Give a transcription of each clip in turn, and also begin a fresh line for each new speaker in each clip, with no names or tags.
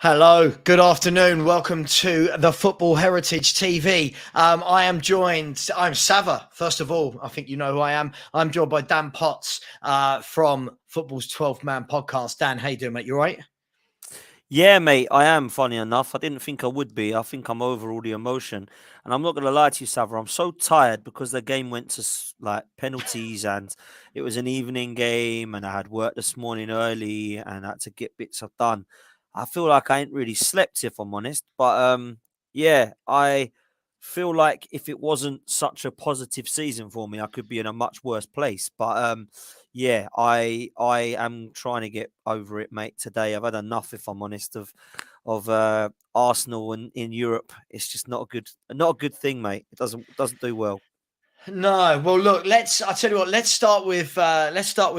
Hello, good afternoon. Welcome to the Football Heritage TV. I'm Sava, first of all. I think you know who I am. I'm joined by Dan Poots from Football's 12 Man podcast. Dan, how you doing, mate? You all right?
Yeah, mate, I am, funny enough. I didn't think I would be. I think I'm over all the emotion. And I'm not going to lie to you, Sava. I'm so tired because the game went to like penalties and it was an evening game and I had work this morning early and I had to get bits of done. I feel like I ain't really slept, if I'm honest. But yeah, I feel like if it wasn't such a positive season for me, I could be in a much worse place. But yeah, I am trying to get over it, mate. Today, I've had enough, if I'm honest, of Arsenal in Europe. It's just not a good thing, mate. It doesn't do well.
No, well, look. I tell you what. Let's start with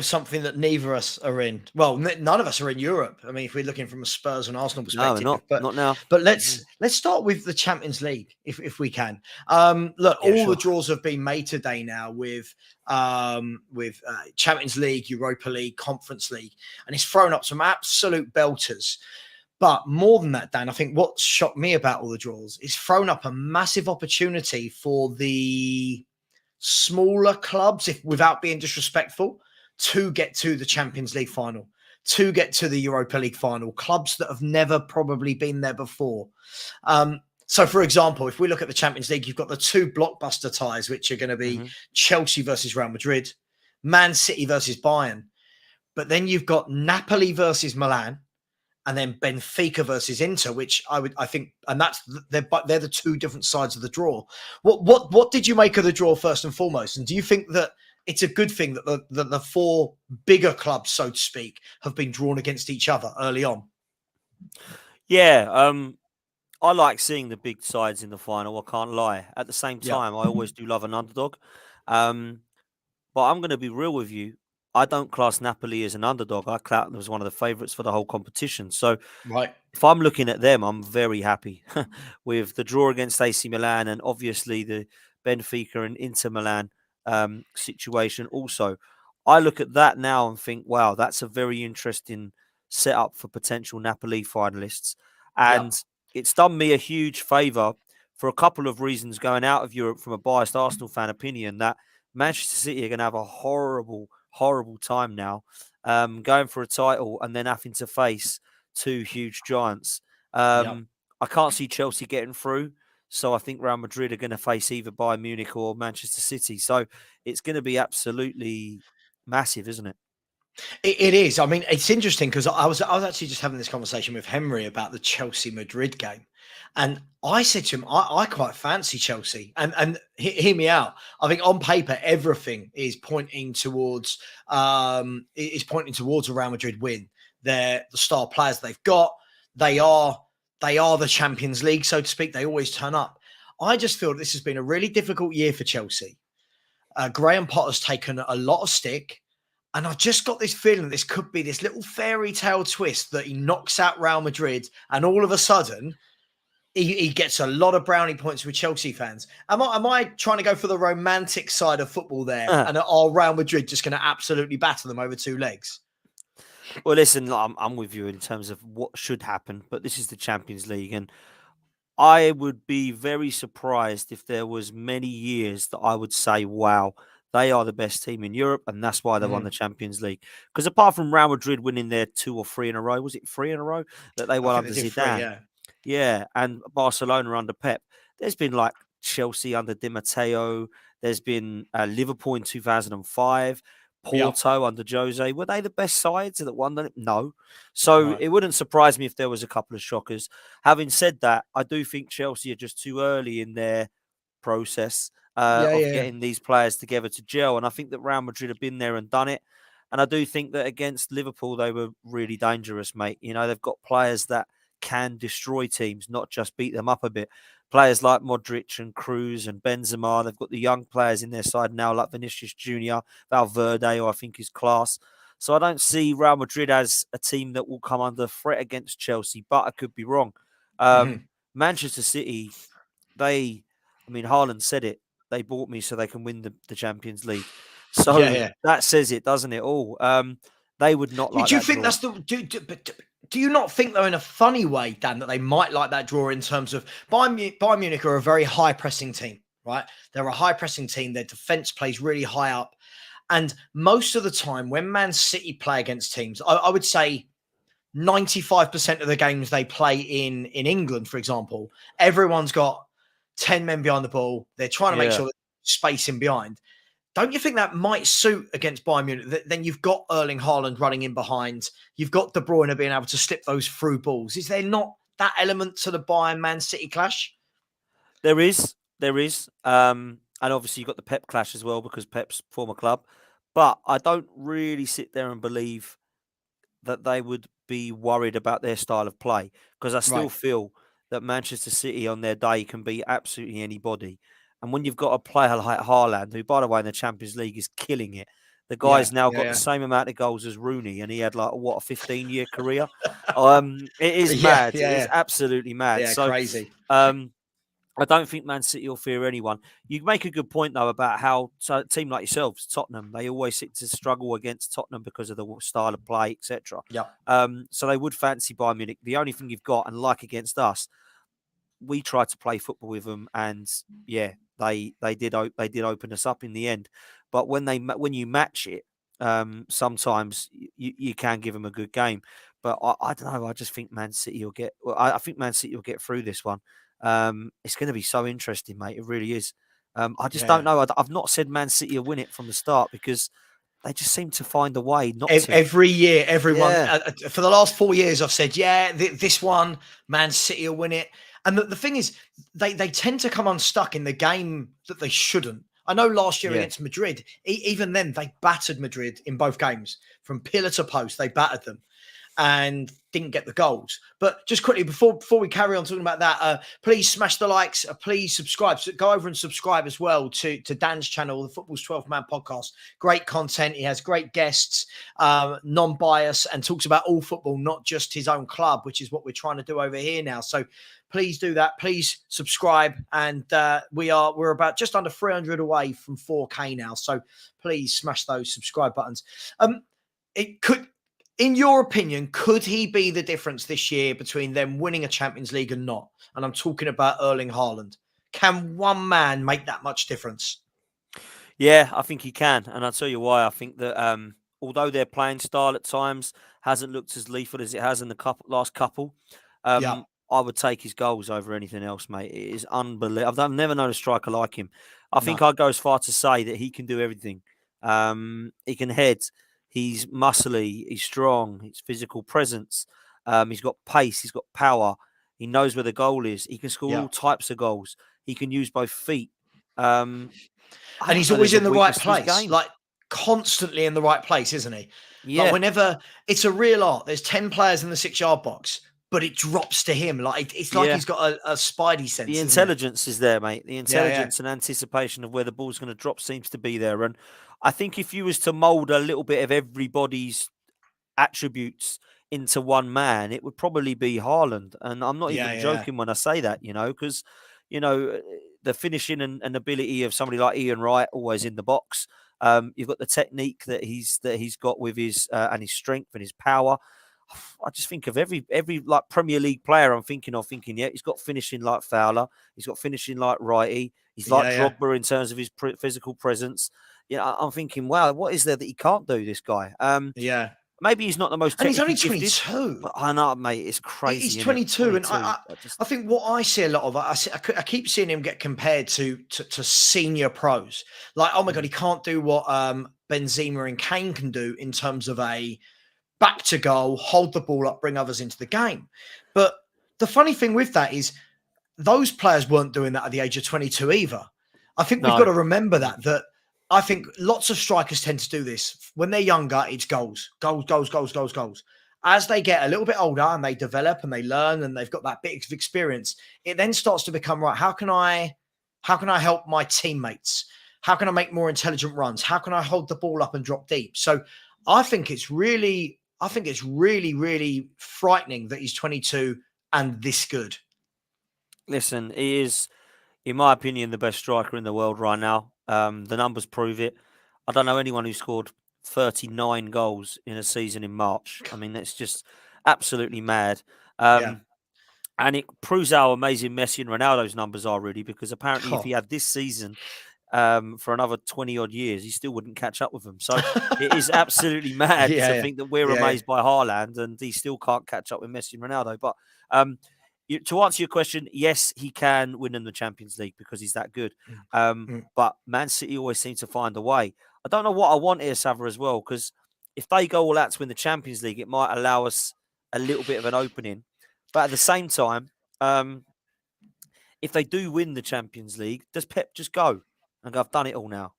something that neither of us are in. Well, none of us are in Europe. I mean, if we're looking from a Spurs and Arsenal
No,
perspective,
not
but
not now.
but let's
Mhm.
let's start with the Champions League, if we can. Look,
Yeah,
all the
sure.
draws have been made today now with Champions League, Europa League, Conference League, and it's thrown up some absolute belters. But more than that, Dan, I think what shocked me about all the draws is thrown up a massive opportunity for the smaller clubs, if without being disrespectful, to get to the Champions League final, to get to the Europa League final, clubs that have never probably been there before. So, for example, if we look at the Champions League, you've got the two blockbuster ties, which are going to be
Hmm.
Chelsea versus Real Madrid, Man City versus Bayern. But then you've got Napoli versus Milan, and then Benfica versus Inter, which I think, and they're the two different sides of the draw. What did you make of the draw first and foremost? And do you think that it's a good thing that the four bigger clubs, so to speak, have been drawn against each other early on?
Yeah, I like seeing the big sides in the final. I can't lie. At the same
Yeah,
time, I always do love an underdog. Um, But I'm going to be real with you. I don't class Napoli as an underdog. I class them as one of the favourites for the whole competition. So
right.
if I'm looking at them, I'm very happy with the draw against AC Milan and obviously the Benfica and Inter Milan situation. Also, I look at that now and think, wow, that's a very interesting setup for potential Napoli finalists.
Yeah,
And it's done me a huge favour for a couple of reasons going out of Europe from a biased Arsenal fan opinion that Manchester City are going to have a horrible, horrible time now, going for a title and then having to face two huge giants.
yeah.
I can't see Chelsea getting through, so I think Real Madrid are going to face either Bayern Munich or Manchester City. So it's going to be absolutely massive, isn't it?
It is. I mean, it's interesting because I was actually just having this conversation with Henry about the Chelsea Madrid game, and I said to him, I quite fancy Chelsea, and hear me out. I think on paper everything is pointing towards a Real Madrid win. They're the star players they've got. They are they are the Champions League, so to speak. They always turn up. I just feel this has been a really difficult year for Chelsea. Graham Potter's taken a lot of stick. And I've just got this feeling this could be this little fairy tale twist that he knocks out Real Madrid, and all of a sudden he gets a lot of brownie points with Chelsea fans. Am I trying to go for the romantic side of football there? And are Real Madrid just going to absolutely batter them over two legs?
Well, listen, I'm with you in terms of what should happen, but this is the Champions League, and I would be very surprised if there was many years that I would say, "Wow, they are the best team in Europe, and that's why they won the
Mhm.
Champions League." Because apart from Real Madrid winning their two or three in a row, was it three in a row that they
I
won
think they
under
did three,
Zidane?
yeah.
Yeah, and Barcelona under Pep. There's been like Chelsea under Di Matteo. There's been Liverpool in 2005,
Yeah.
Porto under Jose. Were they the best sides that won them? No. So
Right.
it wouldn't surprise me if there was a couple of shockers. Having said that, I do think Chelsea are just too early in their process
Yeah,
of
yeah.
getting these players together to gel. And I think that Real Madrid have been there and done it. And I do think that against Liverpool, they were really dangerous, mate. You know, they've got players that can destroy teams, not just beat them up a bit. Players like Modric and Cruz and Benzema. They've got the young players in their side now, like Vinicius Junior, Valverde, who I think is class. So I don't see Real Madrid as a team that will come under threat against Chelsea, but I could be wrong.
Mhm.
Manchester City, I mean, Haaland said it. They bought me so they can win the Champions League.
Yeah,
So
yeah.
that says it, doesn't it all? They would not like
Do you
that
think
draw.
that's the? Do you not think, though, in a funny way, Dan, that they might like that draw in terms of Bayern Munich are a very high pressing team, right? They're a high pressing team. Their defense plays really high up. And most of the time, when Man City play against teams, I would say 95% of the games they play in England, for example, everyone's got 10 men behind the ball. They're trying to make sure there's space in behind. Don't you think that might suit against Bayern Munich? Then you've got Erling Haaland running in behind. You've got De Bruyne being able to slip those through balls. Is there not that element to the Bayern-Man City clash?
There is. And obviously you've got the Pep clash as well because Pep's former club. But I don't really sit there and believe that they would be worried about their style of play because I still feel that Manchester City on their day can beat absolutely anybody. And when you've got a player like Haaland, who, by the way, in the Champions League is killing it, the guy's now got the same amount of goals as Rooney, and he had like a 15-year career. It is mad. It is absolutely mad.
Yeah, crazy.
I don't think Man City will fear anyone. You make a good point, though, about how a team like yourselves, Tottenham, they always seem to struggle against Tottenham because of the style of play, etc.
Yeah.
So they would fancy Bayern Munich. The only thing you've got, and like against us, we tried to play football with them, and they did open us up in the end. But when you match it, sometimes you can give them a good game. But I don't know. I just think Man City will get. I think Man City will get through this one. It's going to be so interesting, mate. It really is. I just don't know. I've not said Man City will win it from the start because they just seem to find a way not to.
Every year, everyone, for the last 4 years, I've said, this one, Man City will win it. And the thing is, they tend to come unstuck in the game that they shouldn't. I know last year against Madrid, even then, they battered Madrid in both games. From pillar to post, they battered them and didn't get the goals. But just quickly, before we carry on talking about that, please smash the likes. Please subscribe. So go over and subscribe as well to Dan's channel, the Football's 12th Man podcast. Great content. He has great guests, non-bias, and talks about all football, not just his own club, which is what we're trying to do over here now. So please do that. Please subscribe. And we're about just under 300 away from 4K now. So please smash those subscribe buttons. In your opinion, could he be the difference this year between them winning a Champions League and not? And I'm talking about Erling Haaland. Can one man make that much difference?
Yeah, I think he can. And I'll tell you why. I think that although their playing style at times hasn't looked as lethal as it has in the last couple, I would take his goals over anything else, mate. It is unbelievable. I've never known a striker like him. I think I'd go as far to say that he can do everything. He can head. He's muscly, he's strong, his physical presence. He's got pace, he's got power. He knows where the goal is. He can score all types of goals. He can use both feet.
And he's always in the right place, like constantly in the right place, isn't he? Yeah. Like whenever it's a real art, there's 10 players in the 6-yard box, but it drops to him. Like it's like he's got a spidey sense.
The intelligence is there, mate. The intelligence and anticipation of where the ball's going to drop seems to be there. And I think if you was to mould a little bit of everybody's attributes into one man, it would probably be Haaland. And I'm not even joking when I say that, because, the finishing and ability of somebody like Ian Wright, always in the box. You've got the technique that he's got with his and his strength and his power. I just think of every like Premier League player I'm thinking, he's got finishing like Fowler. He's got finishing like Wrighty. He's like Drogba in terms of his physical presence. I'm thinking, wow, what is there that he can't do, this guy? Maybe he's not the most technically
and he's only 22.
But I know, mate, it's crazy.
He's 22, and I think what I see a lot of, I keep seeing him get compared to senior pros. Like, oh my God, he can't do what Benzema and Kane can do in terms of a back to goal, hold the ball up, bring others into the game. But the funny thing with that is those players weren't doing that at the age of 22 either. I think we've got to remember that I think lots of strikers tend to do this. When they're younger, it's goals. As they get a little bit older and they develop and they learn and they've got that bit of experience, it then starts to become, right, how can I help my teammates? How can I make more intelligent runs? How can I hold the ball up and drop deep? So I think it's really, really frightening that he's 22 and this good.
Listen, he is, in my opinion, the best striker in the world right now. The numbers prove it. I don't know anyone who scored 39 goals in a season in March. I mean, that's just absolutely mad.
Yeah.
And it proves how amazing Messi and Ronaldo's numbers are, really, because apparently if he
Oh.
had this season for another 20 odd years, he still wouldn't catch up with them. So it is absolutely mad to
Yeah.
think that we're
Yeah.
amazed by Haaland and he still can't catch up with Messi and Ronaldo. But to answer your question, yes, he can win in the Champions League because he's that good.
Mm.
But Man City always seem to find a way. I don't know what I want here, Sava, as well, because if they go all out to win the Champions League, it might allow us a little bit of an opening. But at the same time, if they do win the Champions League, does Pep just go and go, I've done it all now?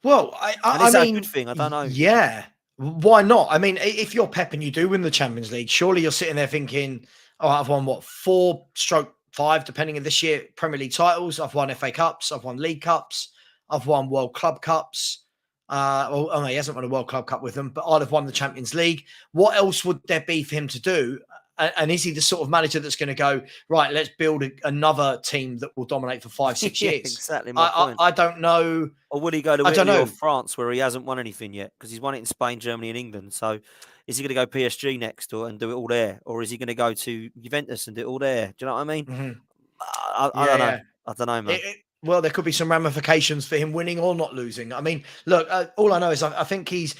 Well,
And
I
is that a good
mean,
thing? I don't know.
yeah. Why not? I mean, if you're Pep and you do win the Champions League, surely you're sitting there thinking, "Oh, I've won what 4/5, depending on this year, Premier League titles. I've won FA Cups. I've won League Cups. I've won World Club Cups. Oh no, he hasn't won a World Club Cup with them, but I'd have won the Champions League. What else would there be for him to do? And is he the sort of manager that's going to go, right, let's build another team that will dominate for 5-6
Yeah,
years?
exactly my point.
I don't know.
Or will he go to
I don't
Italy or
know.
France where he hasn't won anything yet? Because he's won it in Spain, Germany, and England. So is he going to go PSG next and do it all there? Or is he going to go to Juventus and do it all there? Do you know what I mean?
Mhm.
I
Yeah,
don't know.
yeah.
I don't know, man.
Well, there could be some ramifications for him winning or not losing. I mean, look, all I know is I think he's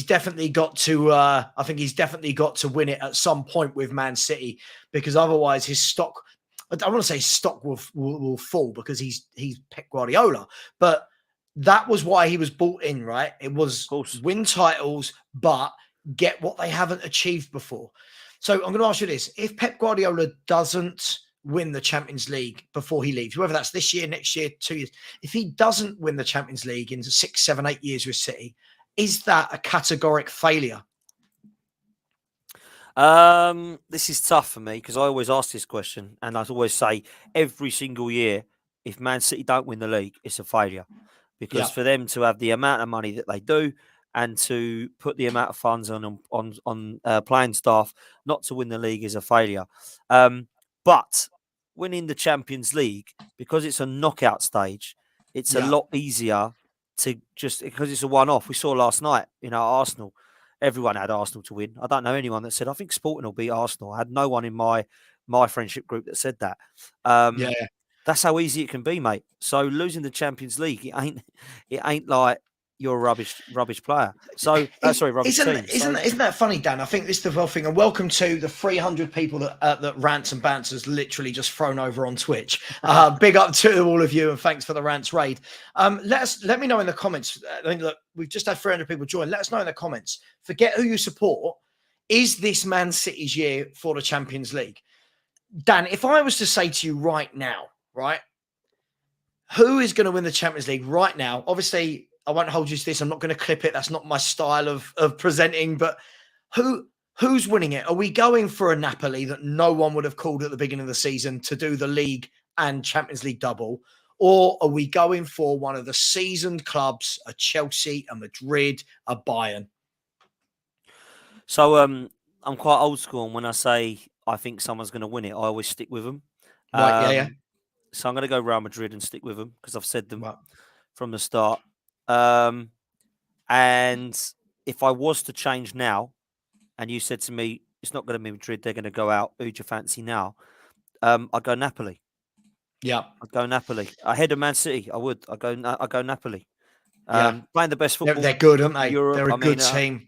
definitely got to. I think he's definitely got to win it at some point with Man City, because otherwise his stock. I don't want to say stock will fall because he's Pep Guardiola, but that was why he was bought in, right? It was
Of course.
win titles, but get what they haven't achieved before. So I'm going to ask you this: if Pep Guardiola doesn't win the Champions League before he leaves, whether that's this year, next year, 2 years, if he doesn't win the Champions League in 6, 7, 8 years with City, is that a categoric failure?
This is tough for me because I always ask this question, and I always say every single year, if Man City don't win the league, it's a failure. Because
Yeah.
for them to have the amount of money that they do and to put the amount of funds on playing staff not to win the league is a failure. But winning the Champions League, because it's a knockout stage, it's a
Yeah.
lot easier to just because it's a one-off. We saw last night, Arsenal. Everyone had Arsenal to win. I don't know anyone that said I think Sporting will beat Arsenal. I had no one in my friendship group that said that.
Yeah.
That's how easy it can be, mate. So losing the Champions League, it ain't like you're a rubbish player. So rubbish team.
Isn't that funny, Dan? I think this is the whole thing. And welcome to the 300 people that Rants and Banters literally just thrown over on Twitch. Big up to all of you, and thanks for the Rants raid. Let me know in the comments. I mean, look, we've just had 300 people join. Let us know in the comments. Forget who you support. Is this Man City's year for the Champions League? Dan, if I was to say to you right now, right, who is going to win the Champions League right now? Obviously, I won't hold you to this. I'm not going to clip it. That's not my style of presenting. But who's winning it? Are we going for a Napoli that no one would have called at the beginning of the season to do the league and Champions League double? Or are we going for one of the seasoned clubs, a Chelsea, a Madrid, a Bayern?
So I'm quite old school, and when I say I think someone's going to win it, I always stick with them.
Right, yeah.
So I'm going to go Real Madrid and stick with them because I've said them
Right.
from the start. And if I was to change now, and you said to me, it's not going to be Madrid, they're going to go out, who do you fancy now? I'd go Napoli.
Yeah.
I'd go Napoli. Ahead of Man City, I would. I'd go Napoli.
Yeah.
Playing the best football.
They're good, aren't they?
Europe,
They're a good team.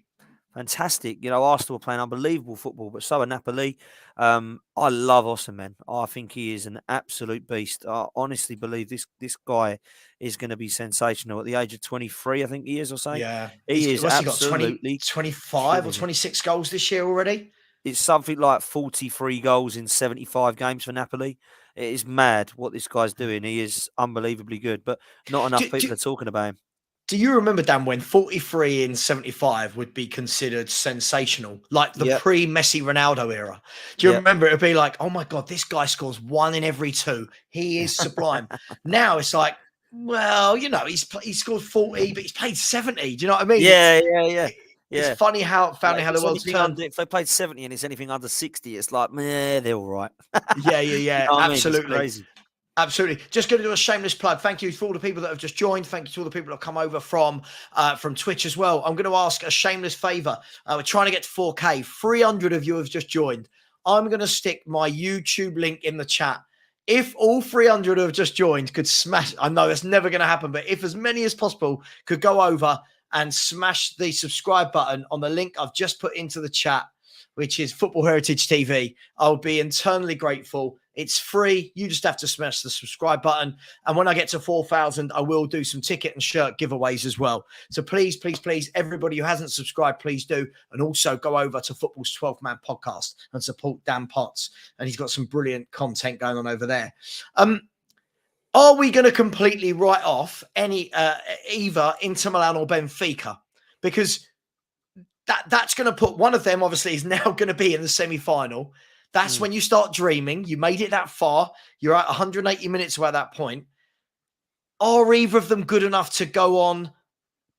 Fantastic. Arsenal are playing unbelievable football, but so are Napoli. I love Osimhen. I think he is an absolute beast. I honestly believe this guy is going to be sensational at the age of 23, I think he is, or something.
Yeah.
He is absolutely
he got 25 or 26 goals this year already?
It's something like 43 goals in 75 games for Napoli. It is mad what this guy's doing. He is unbelievably good, but not enough people are talking about him.
Do you remember, Dan, when 43 in 75 would be considered sensational, like the pre-Messi Ronaldo era? Do you remember? It would be like, oh my God, this guy scores 1 in every 2. He is sublime. Now it's like, well, he scored 40, but he's played 70. Do you know what I mean?
Yeah.
It's funny how the world's turned.
If they played 70 and it's anything under 60, it's like, they're all right.
Yeah.
You know
Absolutely.
crazy.
Absolutely. Just going to do a shameless plug. Thank you for all the people that have just joined. Thank you to all the people that have come over from Twitch as well. I'm going to ask a shameless favor. We're trying to get to 4K. 300 of you have just joined. I'm going to stick my YouTube link in the chat. If all 300 who have just joined could smash, I know that's never going to happen, but if as many as possible could go over and smash the subscribe button on the link I've just put into the chat, which is Football Heritage TV, I'll be eternally grateful. It's free. You just have to smash the subscribe button. And when I get to 4,000, I will do some ticket and shirt giveaways as well. So please, please, please, everybody who hasn't subscribed, please do. And also go over to Football's 12th Man podcast and support Dan Poots. And he's got some brilliant content going on over there. Are we going to completely write off either Inter Milan or Benfica? Because that's going to put one of them, obviously, is now going to be in the semi-final. That's when you start dreaming. You made it that far. You're at 180 minutes away at that point. Are either of them good enough to go on,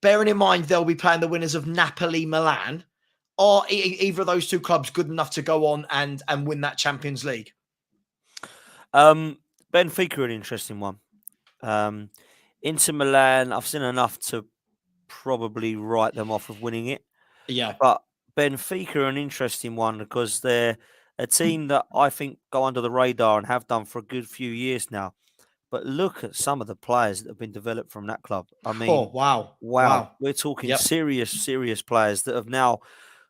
bearing in mind they'll be playing the winners of Napoli-Milan? Are either of those two clubs good enough to go on and win that Champions League?
Benfica are an interesting one. Inter Milan, I've seen enough to probably write them off of winning it.
Yeah.
But Benfica are an interesting one because they're a team that I think go under the radar and have done for a good few years now. But look at some of the players that have been developed from that club. I mean,
wow.
We're talking serious players that have now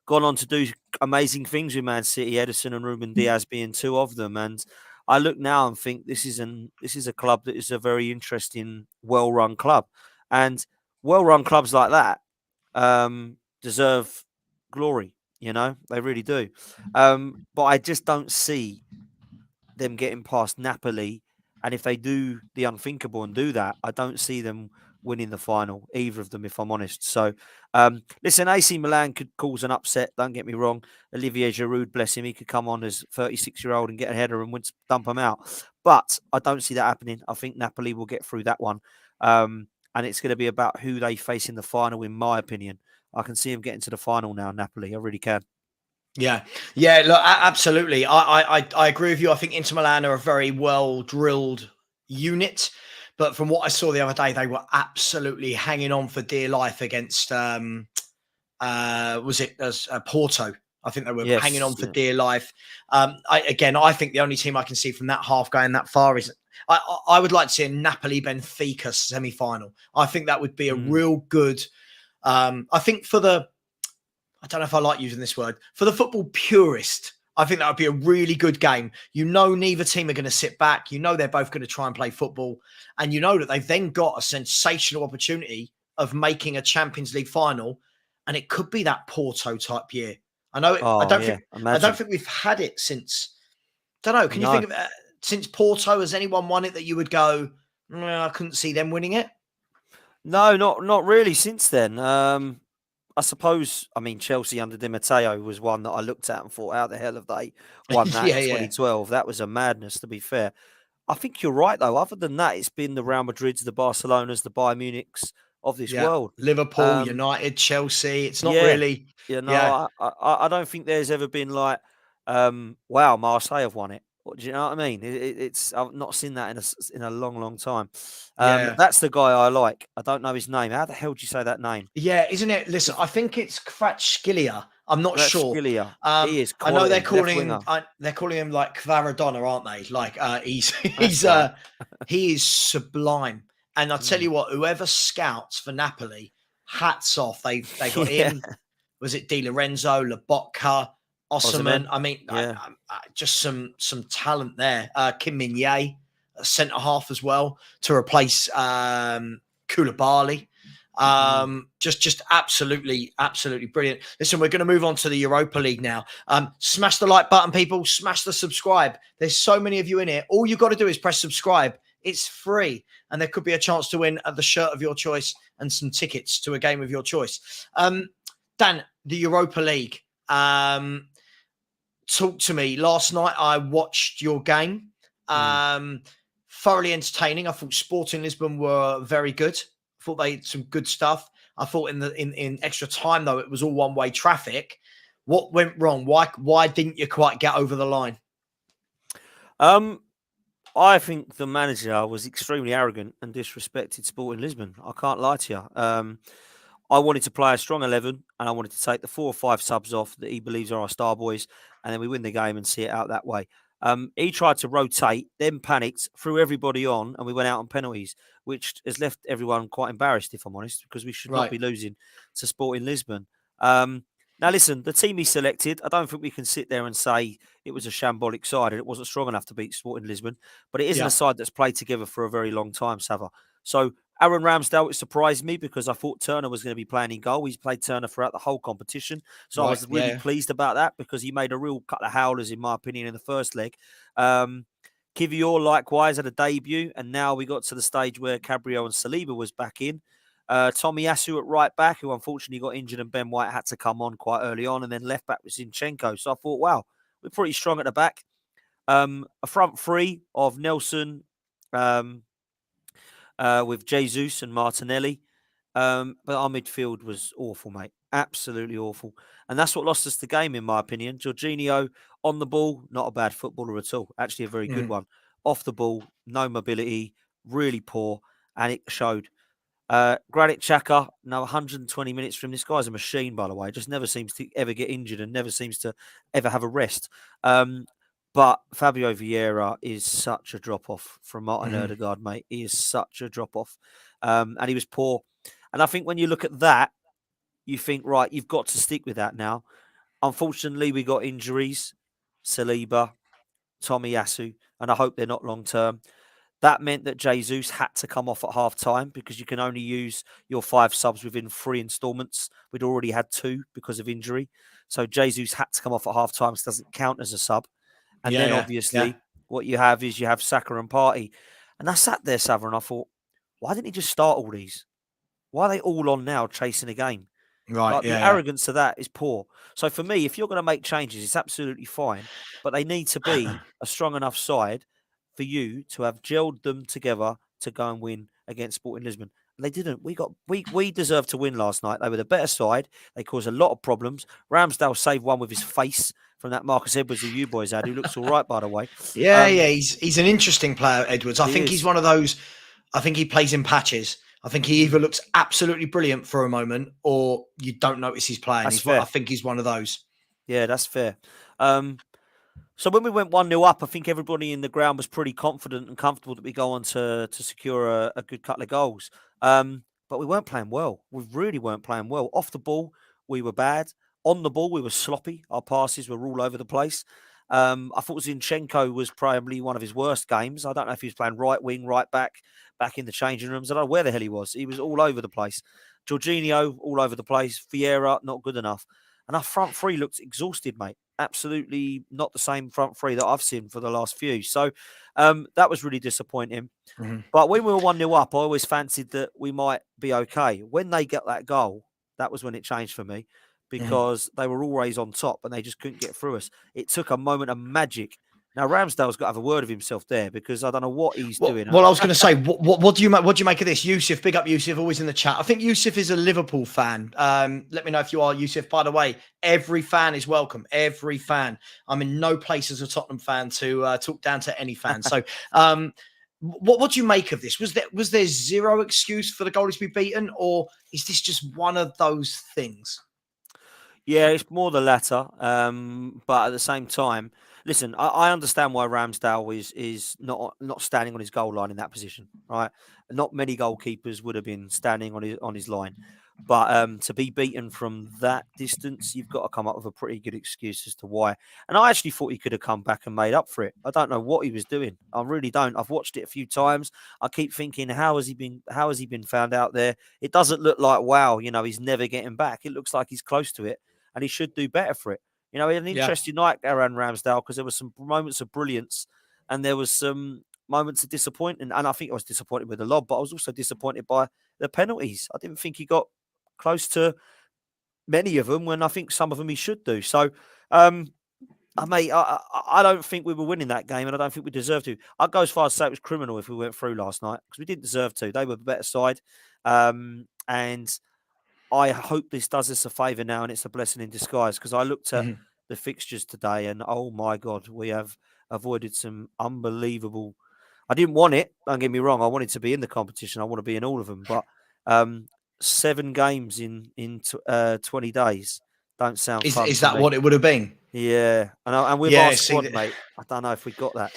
gone on to do amazing things with Man City, Edison and Ruben Diaz being two of them. And I look now and think this is a club that is a very interesting, well-run club. And well-run clubs like that deserve glory. You know, they really do. But I just don't see them getting past Napoli. And if they do the unthinkable and do that, I don't see them winning the final, either of them, if I'm honest. So, listen, AC Milan could cause an upset. Don't get me wrong. Olivier Giroud, bless him, he could come on as 36-year-old and get a header and dump them out. But I don't see that happening. I think Napoli will get through that one. And it's going to be about who they face in the final, in my opinion. I can see him getting to the final now, Napoli. I really can.
Yeah. Look, absolutely. I agree with you. I think Inter Milan are a very well drilled unit, but from what I saw the other day, they were absolutely hanging on for dear life against Porto. I think they were hanging on for dear life. I think the only team I can see from that half going that far is I would like to see a Napoli Benfica semi-final. I think that would be a real good. I think I don't know if I like using this word, for the football purist, I think that would be a really good game. You know, neither team are going to sit back. You know, they're both going to try and play football. And you know that they've then got a sensational opportunity of making a Champions League final. And it could be that Porto type year. I know. I don't think we've had it since. Don't know. Can you think of since Porto? Has anyone won it that you would go? I couldn't see them winning it.
No, not really. Since then, I suppose. I mean, Chelsea under Di Matteo was one that I looked at and thought, "How the hell have they won that in 2012?" That was a madness, to be fair. I think you're right, though. Other than that, it's been the Real Madrids, the Barcelonas, the Bayern Munichs of this world.
Liverpool, United, Chelsea. It's not really.
I don't think there's ever been like, wow, Marseille have won it. Do you know what I mean? I've not seen that in a long time. That's the guy I like. I don't know his name. How the hell do you say that name?
Yeah, isn't it? Listen, I think it's Kvaratskhelia. I'm not sure.
He is.
I know they're calling him like Kvaradonna, aren't they? Like he is sublime. And I'll tell you what, whoever scouts for Napoli, hats off. They got him. Was it Di Lorenzo, Lobotka, Osimhen? I mean, just some talent there. Kim Min-jae, centre half as well, to replace Koulibaly. Just absolutely brilliant. Listen, we're going to move on to the Europa League now. Smash the like button, people. Smash the subscribe. There's so many of you in here. All you got to do is press subscribe. It's free, and there could be a chance to win the shirt of your choice and some tickets to a game of your choice. Dan, the Europa League. Talk to me. Last night I watched your game. Thoroughly entertaining. I thought Sporting Lisbon were very good. I thought they had some good stuff. I thought in extra time, though, it was all one-way traffic. What went wrong? Why didn't you quite get over the line?
I think the manager was extremely arrogant and disrespected Sporting Lisbon. I can't lie to you. I wanted to play a strong 11 and I wanted to take the 4 or 5 subs off that he believes are our star boys, and then we win the game and see it out that way. He tried to rotate, then panicked, threw everybody on, and we went out on penalties, which has left everyone quite embarrassed, if I'm honest, because we should not
Right.
be losing to Sporting Lisbon. Now, listen, the team he selected, I don't think we can sit there and say it was a shambolic side and it wasn't strong enough to beat Sporting Lisbon, but it isn't a
Yeah.
side that's played together for a very long time, Sava. So Aaron Ramsdale, it surprised me because I thought Turner was going to be playing in goal. He's played Turner throughout the whole competition. So I
Right.
was really
Yeah.
pleased about that because he made a real couple of howlers, in my opinion, in the first leg. Kivior likewise had a debut, and now we got to the stage where Cabrio and Saliba was back in. Tommy Yasu at right back, who unfortunately got injured, and Ben White had to come on quite early on, and then left back was Zinchenko. So I thought, wow, we're pretty strong at the back. A front three of Nelson, um, with Jesus and Martinelli. But our midfield was awful, mate. Absolutely awful. And that's what lost us the game, in my opinion. Jorginho on the ball, not a bad footballer at all. Actually, a very good
Mhm.
one. Off the ball, no mobility, really poor. And it showed. Granit Xhaka, no, 120 minutes from this guy's a machine, by the way. Just never seems to ever get injured and never seems to ever have a rest. Um, but Fabio Vieira is such a drop off from Martin
Mhm.
Odegaard, mate. He is such a drop off. And he was poor. And I think when you look at that, you think, right, you've got to stick with that now. Unfortunately, we got injuries, Saliba, Tomiyasu, and I hope they're not long term. That meant that Jesus had to come off at half time because you can only use your 5 subs within 3 installments. We'd already had 2 because of injury. So Jesus had to come off at half time. So it doesn't count as a sub. And
Yeah.
then
Yeah. Yeah.
obviously what you have is you have Saka and Party. And I sat there, Sava, and I thought, why didn't he just start all these? Why are they all on now chasing a game?
Right.
Like, the
Yeah. Yeah.
arrogance of that is poor. So for me, if you're going to make changes, it's absolutely fine, but they need to be a strong enough side for you to have gelled them together to go and win against Sporting Lisbon. And they didn't. We deserved to win last night. They were the better side. They caused a lot of problems. Ramsdale saved one with his face from that Marcus Edwards who you boys had, who looks all right, by the way.
Yeah,
Um,
yeah, he's an interesting player, Edwards. I
he
think he's
is.
one of those. I think he plays in patches. I think he
Mm,
either looks absolutely brilliant for a moment, or you don't notice he's playing.
that's
I
fair.
think he's one of those.
Yeah, that's fair. Um, So when we went 1-0 up, I think everybody in the ground was pretty confident and comfortable that we go on to secure a good couple of goals. But we weren't playing well. We really weren't playing well. Off the ball, we were bad. On the ball, we were sloppy. Our passes were all over the place. I thought Zinchenko was probably one of his worst games. I don't know if he was playing right wing, right back in the changing rooms. I don't know where the hell he was. He was all over the place. Jorginho, all over the place. Vieira, not good enough. And our front three looked exhausted, mate. Absolutely not the same front three that I've seen for the last few. So that was really disappointing.
Mhm,
But when we were 1-0 up, I always fancied that we might be okay. When they get that goal, that was when it changed for me
mhm.
because they were always on top and they just couldn't get through us. It took a moment of magic. Now, Ramsdale's got to have a word of himself there because I don't know what he's
Well,
doing.
well, I was going to say, what do you make? What do you make of this, Yusuf? Big up, Yusuf, always in the chat. I think Yusuf is a Liverpool fan. Let me know if you are, Yusuf. By the way, every fan is welcome. Every fan. I'm in no place as a Tottenham fan to talk down to any fan. So, what do you make of this? Was there zero excuse for the goalies to be beaten, or is this just one of those things?
Yeah, it's more the latter. But at the same time, listen, I understand why Ramsdale is not standing on his goal line in that position, right? Not many goalkeepers would have been standing on his line. But to be beaten from that distance, you've got to come up with a pretty good excuse as to why. And I actually thought he could have come back and made up for it. I don't know what he was doing. I really don't. I've watched it a few times. I keep thinking, how has he been found out there? It doesn't look like, wow, he's never getting back. It looks like he's close to it and he should do better for it. He had an
Yeah,
interesting night, Aaron Ramsdale, because there were some moments of brilliance and there was some moments of disappointment. And I think I was disappointed with the lob, but I was also disappointed by the penalties. I didn't think he got close to many of them when I think some of them he should do. So, I don't think we were winning that game, and I don't think we deserved to. I'd go as far as say it was criminal if we went through last night because we didn't deserve to. They were the better side, and I hope this does us a favour now, and it's a blessing in disguise because I looked at
mhm.
the fixtures today, and oh my God, we have avoided some unbelievable. I didn't want it. Don't get me wrong. I wanted to be in the competition. I want to be in all of them. But 7 games in 20 days don't sound fun
Is
to
that
me.
what it would have been?
Yeah, and with our
Yeah. See,
squad, mate, I don't know if we got that.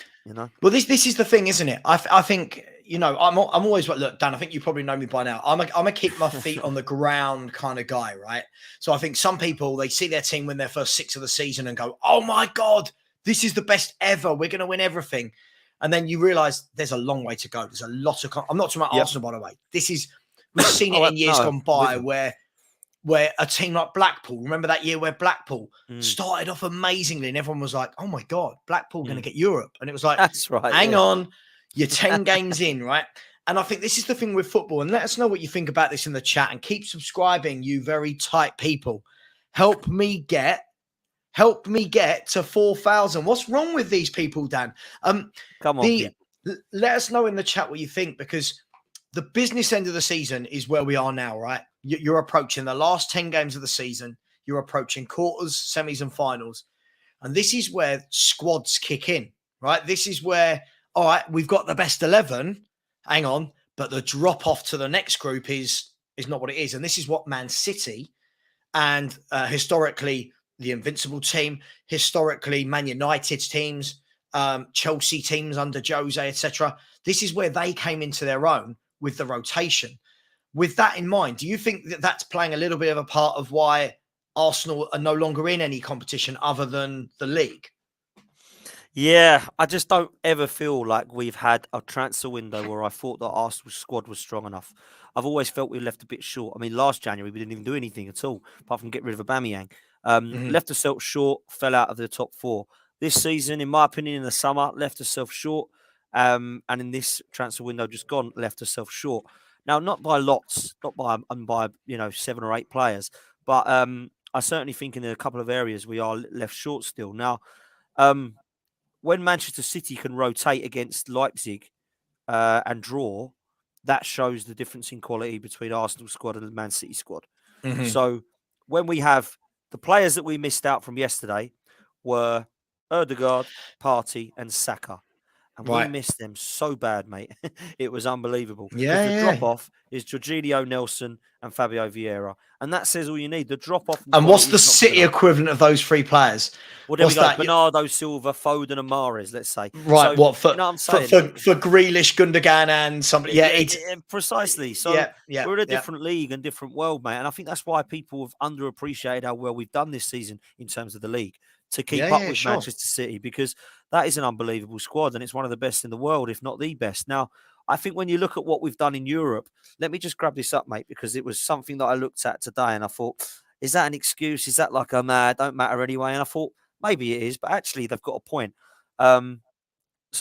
well, this is the thing, isn't it? I think I'm always like, look, Dan. I think you probably know me by now. I'm a keep my feet on the ground kind of guy, right? So I think some people they see their team win their first 6 of the season and go, "Oh my god, this is the best ever. We're going to win everything," and then you realise there's a long way to go. There's a lot of. I'm not talking about
Yep.
Arsenal, by the way. We've seen it
Oh,
in years
no,
gone
with
by
them.
where a team like Blackpool, remember that year where Blackpool
Mm,
started off amazingly and everyone was like, oh my God, Blackpool going to
mm.
get Europe. And it was like,
That's right.
hang
Yeah.
on, you're 10 games in, right? And I think this is the thing with football. And let us know what you think about this in the chat and keep subscribing, you very tight people. Help me get to 4,000. What's wrong with these people, Dan?
Come on, people.
Let us know in the chat what you think, because the business end of the season is where we are now, right? You're approaching the last 10 games of the season. You're approaching quarters, semis, and finals. And this is where squads kick in, right? This is where, all right, we've got the best 11. Hang on. But the drop off to the next group is not what it is. And this is what Man City and historically the Invincible team, historically Man United's teams, Chelsea teams under Jose, etc. This is where they came into their own with the rotation. With that in mind, do you think that that's playing a little bit of a part of why Arsenal are no longer in any competition other than the league?
Yeah, I just don't ever feel like we've had a transfer window where I thought that Arsenal's squad was strong enough. I've always felt we left a bit short. I mean, last January we didn't even do anything at all, apart from get rid of Aubameyang. Left ourselves short, fell out of the top 4. This season, in my opinion, in the summer, left ourselves short. And in this transfer window just gone, left ourselves short. Now, not by lots, not by 7 or 8 players, but I certainly think in a couple of areas we are left short still. Now, when Manchester City can rotate against Leipzig and draw, that shows the difference in quality between Arsenal squad and the Man City squad. So when we have the players that we missed out from yesterday were Ødegaard, Partey, and Saka. And we missed them so bad, mate. It was unbelievable. Because the drop-off is Jorginho, Nelson, and Fabio Vieira. And that says all you need. The drop-off...
And what's the City equivalent of those 3 players?
Well, there we go. Bernardo Silva, Foden, and Mahrez, let's say.
Right,
so,
for Grealish, Gundogan, and somebody. Yeah,
precisely. So we're in a different league and different world, mate. And I think that's why people have underappreciated how well we've done this season in terms of the league to keep up with Manchester City, because that is an unbelievable squad and it's one of the best in the world, if not the best. Now, I think when you look at what we've done in Europe, let me just grab this up, mate, because it was something that I looked at today and I thought, is that an excuse? Is that like a don't matter anyway? And I thought, maybe it is, but actually they've got a point. So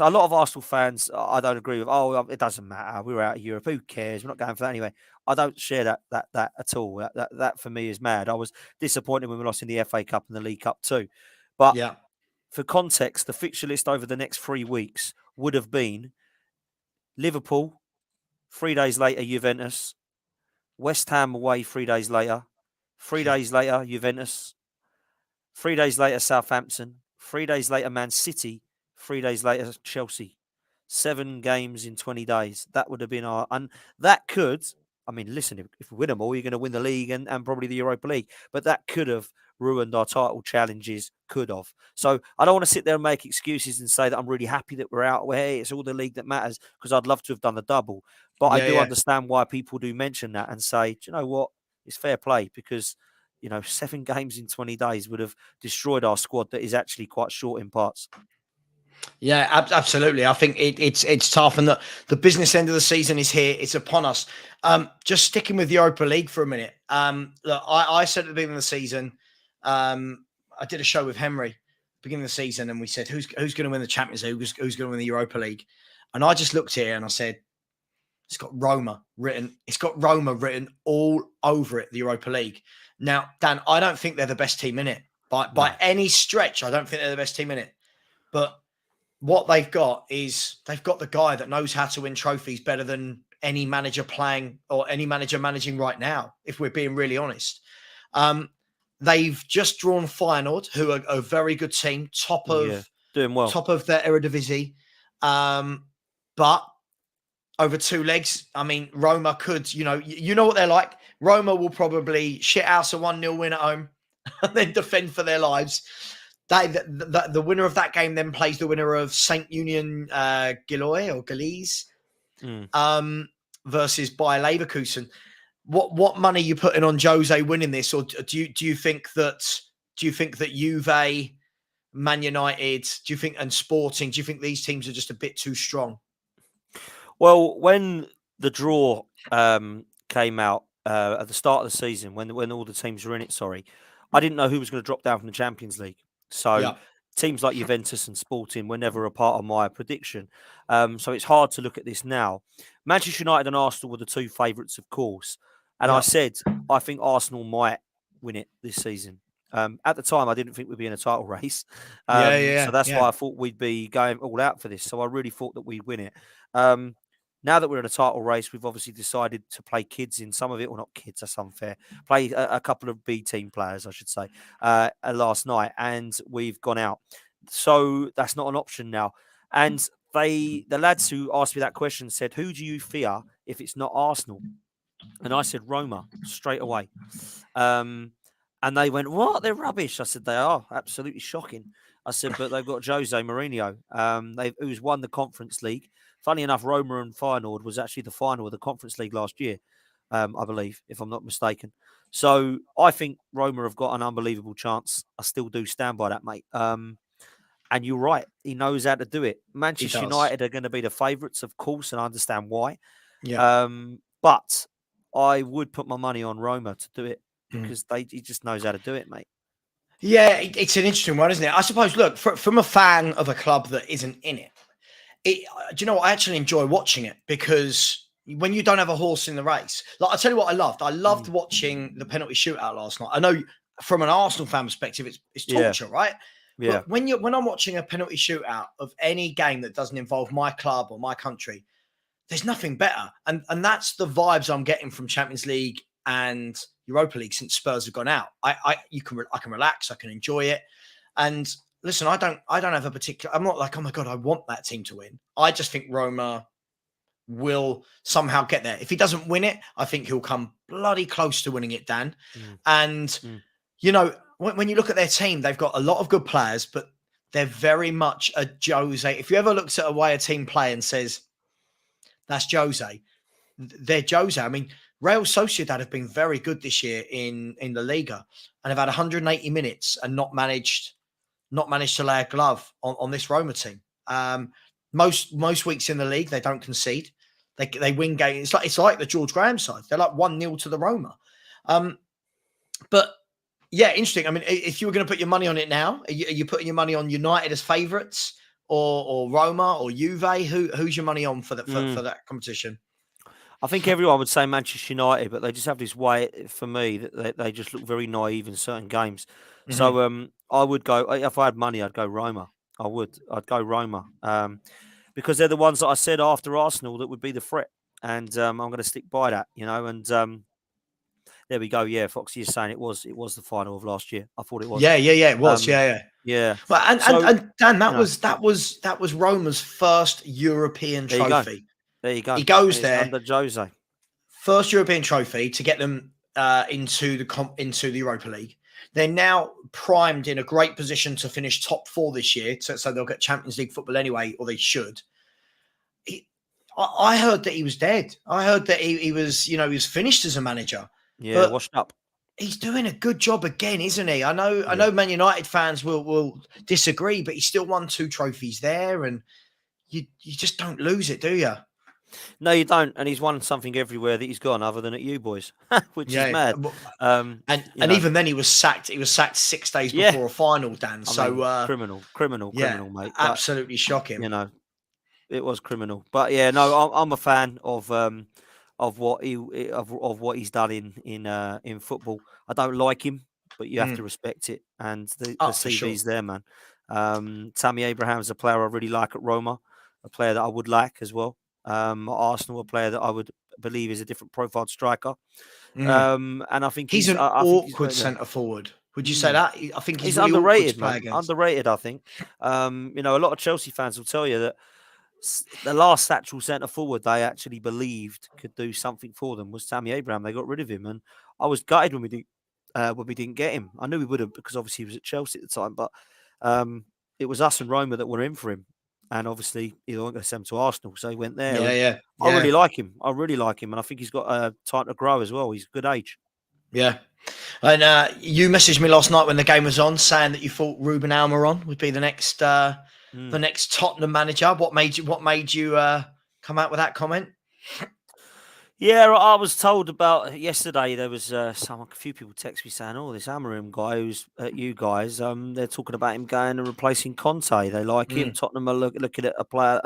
a lot of Arsenal fans, I don't agree with. Oh, it doesn't matter. We're out of Europe. Who cares? We're not going for that anyway. I don't share that at all. That for me is mad. I was disappointed when we lost in the FA Cup and the League Cup too. But for context, the fixture list over the next 3 weeks would have been Liverpool, 3 days later Juventus, West Ham away 3 days later, 3 days later Juventus, 3 days later Southampton, 3 days later Man City, 3 days later Chelsea. 7 games in 20 days. That would have been our... And that could... I mean, listen, if we win them all, you're going to win the league and probably the Europa League. But that could have ruined our title challenges, could have. So I don't want to sit there and make excuses and say that I'm really happy that we're out. Well, hey, it's all the league that matters, because I'd love to have done the double. But I do understand why people do mention that and say, do you know what? It's fair play, because, 7 games in 20 days would have destroyed our squad that is actually quite short in parts.
Yeah, absolutely. I think it's tough, and the business end of the season is here. It's upon us. Just sticking with the Europa League for a minute. Look, I said at the beginning of the season, I did a show with Henry beginning of the season, and we said who's going to win the Champions League, who's going to win the Europa League, and I just looked here and I said, it's got Roma written. It's got Roma written all over it. The Europa League. Now, Dan, I don't think they're the best team in it by any stretch. I don't think they're the best team in it, but what they've got is they've got the guy that knows how to win trophies better than any manager playing or any manager managing right now, if we're being really honest. They've just drawn Feyenoord, who are a very good team, top of
doing well,
top of their Eredivisie. But over 2 legs, I mean, Roma could, you know what they're like. Roma will probably shit house a 1-0 win at home and then defend for their lives. The winner of that game then plays the winner of Saint Union Gilloise versus Bayer Leverkusen. What money are you putting on Jose winning this, or do you think that Juve, Man United, and Sporting, do you think these teams are just a bit too strong?
Well, when the draw came out at the start of the season, when all the teams were in it, I didn't know who was going to drop down from the Champions League. So teams like Juventus and Sporting were never a part of my prediction. So it's hard to look at this now. Manchester United and Arsenal were the 2 favourites, of course. And I said, I think Arsenal might win it this season. At the time, I didn't think we'd be in a title race. So that's why I thought we'd be going all out for this. So I really thought that we'd win it. Now that we're in a title race, we've obviously decided to play kids in some of it, or not kids, that's unfair. Play a couple of B team players, I should say, last night, and we've gone out. So that's not an option now. And the lads who asked me that question said, who do you fear if it's not Arsenal? And I said Roma straight away. And they went, what? They're rubbish. I said, they are absolutely shocking. I said, but they've got Jose Mourinho, who's won the Conference League. Funny enough, Roma and Feyenoord was actually the final of the Conference League last year, I believe, if I'm not mistaken. So I think Roma have got an unbelievable chance. I still do stand by that, mate. And you're right. He knows how to do it. Manchester United are going to be the favourites, of course, and I understand why.
Yeah.
But I would put my money on Roma to do it because he just knows how to do it, mate.
Yeah, it's an interesting one, isn't it? I suppose, look, from a fan of a club that isn't in it, do you know what? I actually enjoy watching it because when you don't have a horse in the race, like I tell you what I loved watching the penalty shootout last night. I know from an Arsenal fan perspective, it's torture, right?
Yeah.
But when I'm watching a penalty shootout of any game that doesn't involve my club or my country, there's nothing better. And that's the vibes I'm getting from Champions League and Europa League since Spurs have gone out. I can relax, I can enjoy it. And listen, I don't have a particular, I'm not like, oh my God, I want that team to win. I just think Roma will somehow get there. If he doesn't win it, I think he'll come bloody close to winning it, Dan. And, you know, when you look at their team, they've got a lot of good players, but they're very much a Jose. If you ever looked at a way a team play and says, that's Jose, they're Jose. I mean, Real Sociedad have been very good this year in La Liga and have had 180 minutes and not managed to lay a glove on this Roma team. Most weeks in the league, they don't concede. They win games. It's like the George Graham side. They're like 1-0 to the Roma. But yeah, interesting. I mean, if you were going to put your money on it now, are you putting your money on United as favourites or Roma or Juve? Who's your money on for that competition?
I think everyone would say Manchester United, but they just have this way for me that they just look very naive in certain games. So I would go, if I had money, I'd go Roma. I'd go Roma because they're the ones that I said after Arsenal that would be the threat. And I'm going to stick by that, you know, and there we go. Yeah, Foxy is saying it was the final of last year. I thought it was.
Yeah, it was. Yeah. Well, and Dan, that was Roma's first European trophy.
There you go.
He goes there
under Jose.
First European trophy to get them into the Europa League. They're now primed in a great position to finish top 4 this year, so they'll get Champions League football anyway, or they should. I heard that he was dead. I heard that he was, he was finished as a manager.
Yeah, washed up.
He's doing a good job again, isn't he? I know Man United fans will disagree, but he's still won 2 trophies there, and you just don't lose it, do you?
No, you don't. And he's won something everywhere that he's gone, other than at you boys, which is mad.
And even then, he was sacked. He was sacked 6 days before a final, Dan.
Criminal, mate.
Absolutely shocking.
You know, it was criminal. But yeah, no, I'm a fan of what he's done in football. I don't like him, but you have to respect it. And the CV's there, man. Tammy Abraham's a player I really like at Roma, a player that I would like as well. Arsenal, a player that I would believe is a different profile striker. And I think
he's an awkward centre forward. Would you say that? I think he's really
underrated, man. Underrated, I think. A lot of Chelsea fans will tell you that the last actual centre forward they actually believed could do something for them was Tammy Abraham. They got rid of him, and I was gutted when we didn't get him. I knew we would have because obviously he was at Chelsea at the time, but it was us and Roma that were in for him, and obviously he wasn't going to send him to Arsenal, so he went there.
Yeah.
I really like him. And I think he's got time to grow as well. He's a good age.
Yeah. And you messaged me last night when the game was on, saying that you thought Ruben Almiron would be the next Tottenham manager. What made you come out with that comment?
Yeah, I was told about yesterday. There was a few people text me saying, "Oh, this Amorim guy who's at you guys. They're talking about him going and replacing Conte. They like him. Tottenham are looking at a player,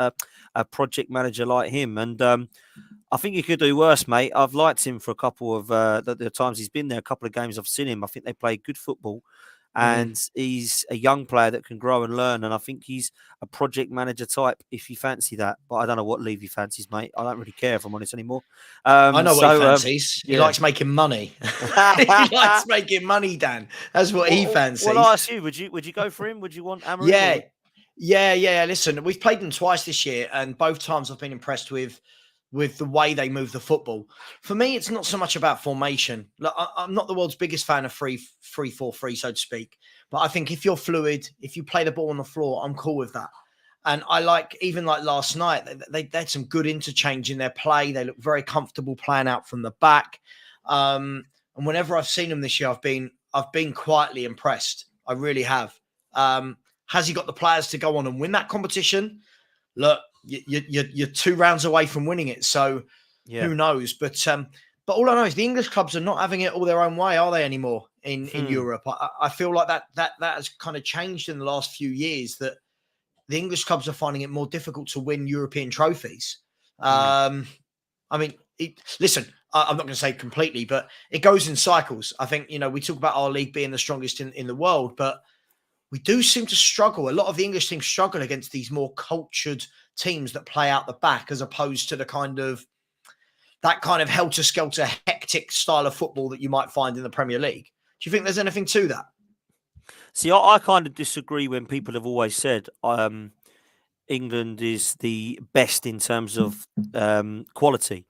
a project manager like him, and I think he could do worse, mate. I've liked him for a couple of the times he's been there. A couple of games I've seen him. I think they play good football. And he's a young player that can grow and learn. And I think he's a project manager type if you fancy that. But I don't know what league he fancies, mate. I don't really care if I'm honest anymore.
I know what he fancies. He likes making money. He likes making money, Dan. That's what he fancies.
Well, I ask you, would you go for him? Would you want Amorim?
Yeah. Listen, we've played them twice this year, and both times I've been impressed with the way they move the football. For me, it's not so much about formation. Look, I'm not the world's biggest fan of 3-4-3, so to speak. But I think if you're fluid, if you play the ball on the floor, I'm cool with that. And I like last night, they had some good interchange in their play. They look very comfortable playing out from the back. And whenever I've seen them this year, I've been quietly impressed. I really have. Has he got the players to go on and win that competition? Look, you're 2 rounds away from winning it, so who knows? But all I know is the English clubs are not having it all their own way, are they anymore in Europe? I feel like that has kind of changed in the last few years. That the English clubs are finding it more difficult to win European trophies. I mean, listen, I'm not going to say completely, but it goes in cycles. I think we talk about our league being the strongest in the world, but we do seem to struggle. A lot of the English teams struggle against these more cultured teams that play out the back, as opposed to that kind of helter-skelter, hectic style of football that you might find in the Premier League. Do you think there's anything to that?
See, I kind of disagree when people have always said England is the best in terms of quality.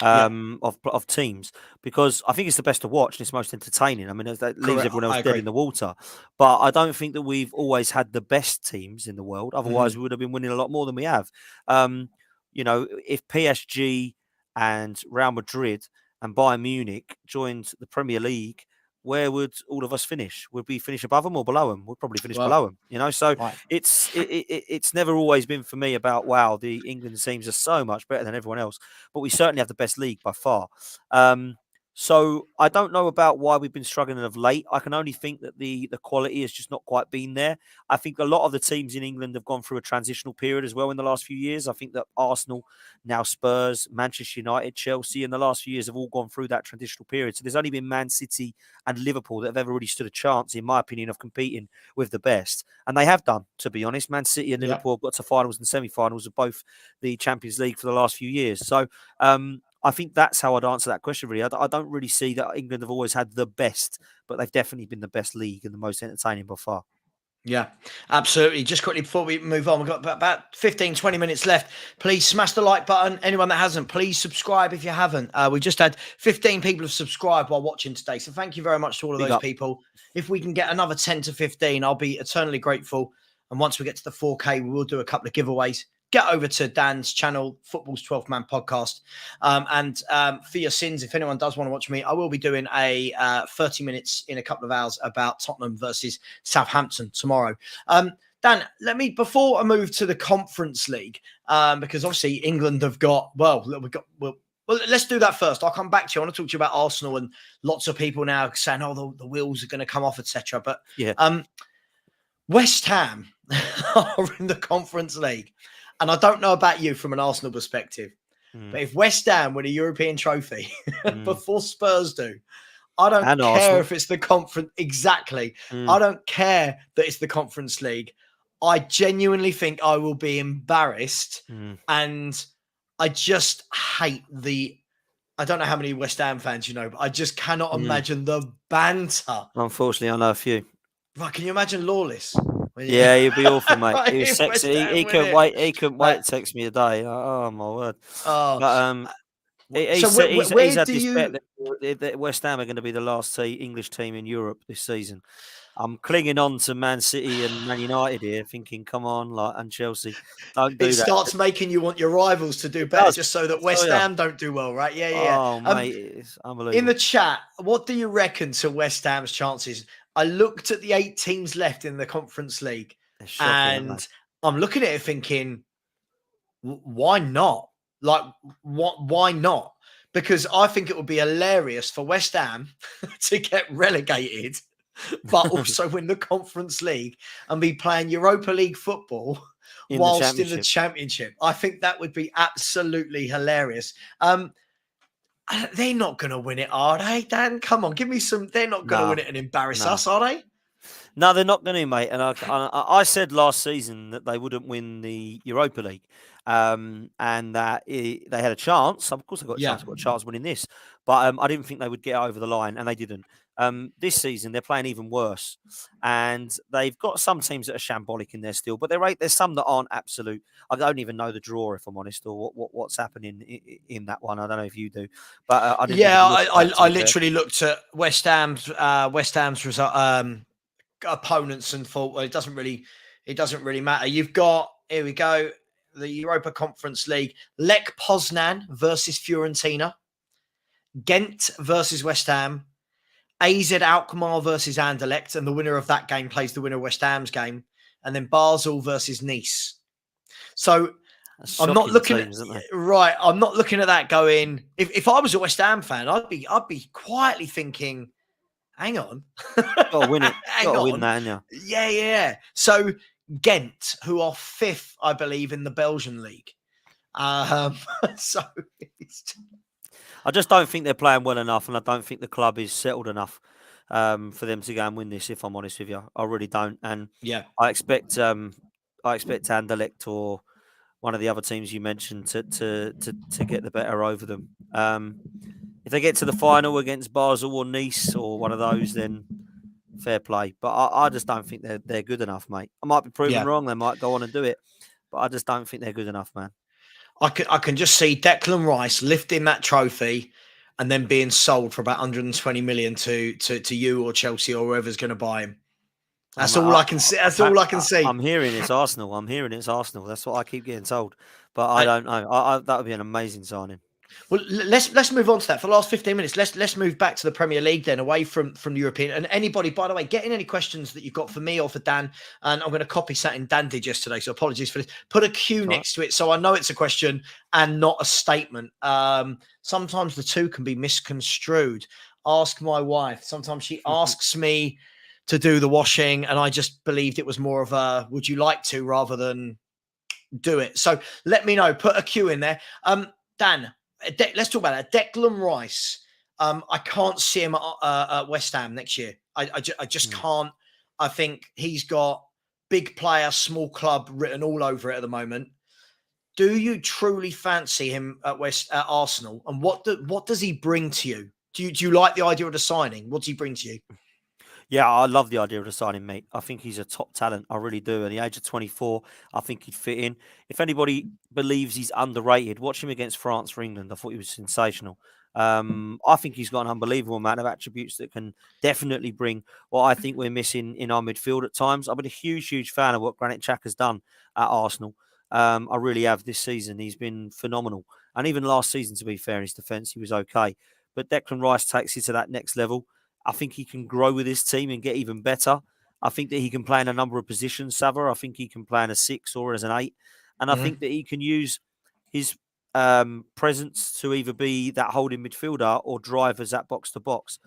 Of teams, because I think it's the best to watch and it's most entertaining. I mean, that leaves everyone else dead in the water. But I don't think that we've always had the best teams in the world. Otherwise, we would have been winning a lot more than we have. If PSG and Real Madrid and Bayern Munich joined the Premier League, where would all of us finish? Would we finish above them or below them? We'd probably finish below them, So right. It's never always been for me about, wow, the England teams are so much better than everyone else. But we certainly have the best league by far. So I don't know about why we've been struggling of late. I can only think that the quality has just not quite been there. I think a lot of the teams in England have gone through a transitional period as well in the last few years. I think that Arsenal, now Spurs, Manchester United, Chelsea in the last few years have all gone through that transitional period. So there's only been Man City and Liverpool that have ever really stood a chance, in my opinion, of competing with the best. And they have done, to be honest. Man City and Liverpool have got to finals and semi-finals of both the Champions League for the last few years. So I think that's how I'd answer that question, really. I don't really see that England have always had the best, but they've definitely been the best league and the most entertaining by far.
Yeah, absolutely. Just quickly before we move on, we've got about 15, 20 minutes left. Please smash the like button. Anyone that hasn't, please subscribe if you haven't. We just had 15 people have subscribed while watching today. So thank you very much to all of those people. If we can get another 10 to 15, I'll be eternally grateful. And once we get to the 4K, we will do a couple of giveaways. Get over to Dan's channel, Football's 12th Man Podcast. And for your sins, if anyone does want to watch me, I will be doing a 30 minutes in a couple of hours about Tottenham versus Southampton tomorrow. Dan, before I move to the Conference League, because obviously England have got, well, let's do that first. I'll come back to you. I want to talk to you about Arsenal and lots of people now saying, oh, the wheels are going to come off, etc. But West Ham are in the Conference League. And I don't know about you from an Arsenal perspective, but if West Ham win a European trophy before Spurs do, I don't care Arsenal. If it's the conference. Exactly. I don't care that it's the Conference League. I genuinely think I will be embarrassed. And I just hate I don't know how many West Ham fans you know, but I just cannot imagine the banter.
Unfortunately, I know a few.
Right, can you imagine Lawless?
Yeah, he'd be awful, mate. He was
If West
sexy.
Ham
He
win
couldn't
it.
wait. He couldn't
Like,
wait to text me today. Oh my word!
oh,
But
so
he's
where
had
do
this bet
you?
that West Ham are going to be the last English team in Europe this season. I'm clinging on to Man City and Man United here, thinking, come on, like, and Chelsea, don't
It
do that.
starts making you want your rivals to do
It
better,
does.
just so that
I tell
West
you.
Ham don't do well, right? Yeah, yeah,
Oh,
yeah.
mate, it's
In the
unbelievable.
chat, what do you reckon to West Ham's chances? I looked at the 8 teams left in the Conference League,
It's shocking, isn't
and I'm looking at it thinking, why not? Like, what? Why not? Because I think it would be hilarious for West Ham to get relegated, but also win the Conference League and be playing Europa League football
in the
whilst in the
Championship.
Championship. I think that would be absolutely hilarious. They're not going to win it, are they, Dan? Come on, give me some. They're not going to win
No,
it and embarrass
no.
us, are they?
No, they're not going to, mate. And I said last season that they wouldn't win the Europa League, and that they had a chance. Of course, they got a
Yeah.
chance. Got a chance winning this, but I didn't think they would get over the line, and they didn't. This season they're playing even worse, and they've got some teams that are shambolic in there still, but there's some that aren't absolute. I don't even know the draw, if I'm honest, or what's happening in that one. I don't know if you do, but I didn't
Yeah,
even look at that. To
I
be fair.
literally looked at West Ham's result, opponents and thought, well, it doesn't really matter. You've got, here we go, the Europa Conference League, Lech Poznan versus Fiorentina, Ghent versus West Ham, AZ Alkmaar versus Anderlecht, and the winner of that game plays the winner of West Ham's game, and then Basel versus Nice. So
That's
I'm not
shocking
looking
teams, isn't they?
right. I'm not looking at that going. If I was a West Ham fan, I'd be quietly thinking, hang on,
Got to win it.
hang
Got to win
on,
that, yeah.
yeah. So Ghent, who are 5th, I believe, in the Belgian league. So
I just don't think they're playing well enough, and I don't think the club is settled enough for them to go and win this. If I'm honest with you, I really don't. And
yeah,
I expect Anderlecht or one of the other teams you mentioned to get the better over them. If they get to the final against Basel or Nice or one of those, then fair play. But I just don't think they're good enough, mate. I might be proven
yeah.
wrong. They might go on and do it, but I just don't think they're good enough, man.
I can just see Declan Rice lifting that trophy and then being sold for about 120 million to you or Chelsea or whoever's going to buy him. That's all I can see. That's all I can see.
I'm hearing it's Arsenal. I'm hearing it's Arsenal. That's what I keep getting told. But I
I,
don't know. That would be an amazing signing.
Well, let's move on to that for the last 15 minutes. Let's move back to the Premier League then, away from the European. And anybody, by the way, get in any questions that you've got for me or for Dan. And I'm going to copy something Dan did yesterday, so apologies for this. Put a Q next to it so I know it's a question and not a statement. Sometimes the two can be misconstrued. Ask my wife. Sometimes she asks me to do the washing, and I just believed it was more of a "would you like to" rather than do it. So let me know. Put a Q in there. Dan. Let's talk about that. Declan Rice. I can't see him at West Ham next year. I just can't. I think he's got big player, small club written all over it at the moment. Do you truly fancy him at Arsenal? And what does he bring to you? Do you like the idea of the signing? What does he bring to you?
Yeah, I love the idea of the signing, mate. I think he's a top talent. I really do. At the age of 24, I think he'd fit in. If anybody believes he's underrated, watch him against France for England. I thought he was sensational. I think he's got an unbelievable amount of attributes that can definitely bring what I think we're missing in our midfield at times. I've been a huge fan of what Granit Xhaka's done at Arsenal. I really have this season. He's been phenomenal. And even last season, to be fair, in his defence, he was okay. But Declan Rice takes it to that next level. I think he can grow with his team and get even better. I think that he can play in a number of positions, Sava. I think he can play in a 6 or as an 8. And I think that he can use his presence to either be that holding midfielder or drive as that box to box.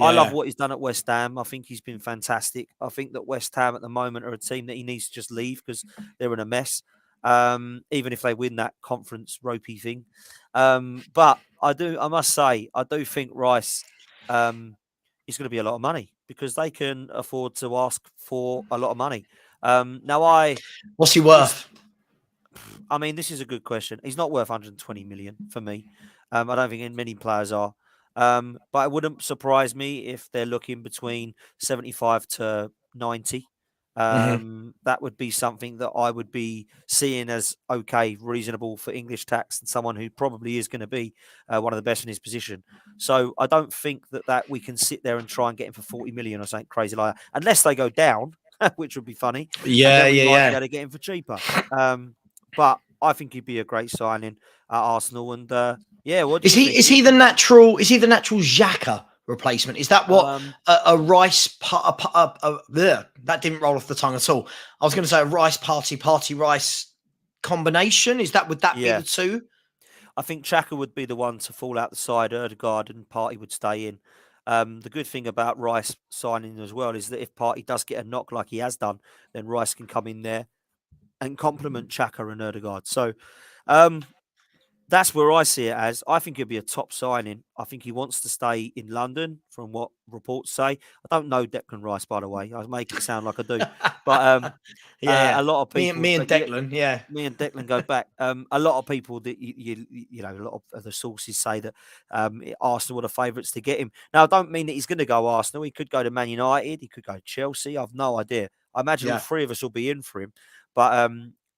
I love what he's done at West Ham. I think he's been fantastic. I think that West Ham at the moment are a team that he needs to just leave because they're in a mess. Even if they win that conference ropey thing. But I must say, I do think Rice is going to be a lot of money because they can afford to ask for a lot of money.
What's he worth?
I mean, this is a good question. He's not worth 120 million for me. I don't think many players are. But it wouldn't surprise me if they're looking between 75 to 90. That would be something that I would be seeing as okay, reasonable for English tax and someone who probably is going to be one of the best in his position. So I don't think that we can sit there and try and get him for 40 million or something crazy like that, unless they go down, which would be funny. And
Yeah,
then we
yeah,
might be
yeah.
able to get him for cheaper. But I think he'd be a great signing at Arsenal. And yeah, what do
Is
you
he
think?
is he the natural Xhaka replacement? Is that what
Um,
a that didn't roll off the tongue at all? I was going to say a Rice party Rice combination. Would that be
yeah,
the two?
I think Chaka would be the one to fall out the side. Erdegaard and Partey would stay in. The good thing about Rice signing as well is that if Partey does get a knock like he has done, then Rice can come in there and complement Chaka and Erdegaard. So um, that's where I see it as. I think he'll be a top signing. I think he wants to stay in London, from what reports say. I don't know Declan Rice, by the way. I make it sound like I do, but
Yeah, yeah.
a lot of
Me,
people.
me and Declan. Yeah,
Me and Declan go back. A lot of people that you know, a lot of the sources say that Arsenal were the favourites to get him. Now, I don't mean that he's going to go Arsenal. He could go to Man United. He could go to Chelsea. I've no idea. I imagine all
yeah.
three of us will be in for him, but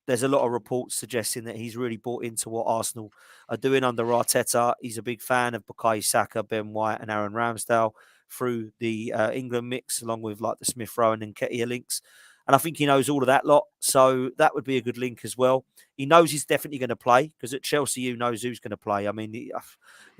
there's a lot of reports suggesting that he's really bought into what Arsenal are doing under Arteta. He's a big fan of Bukayo Saka, Ben White, and Aaron Ramsdale through the England mix, along with like the Smith Rowe and Nketiah links. And I think he knows all of that lot. So that would be a good link as well. He knows he's definitely going to play because at Chelsea, who knows who's going to play? I mean, it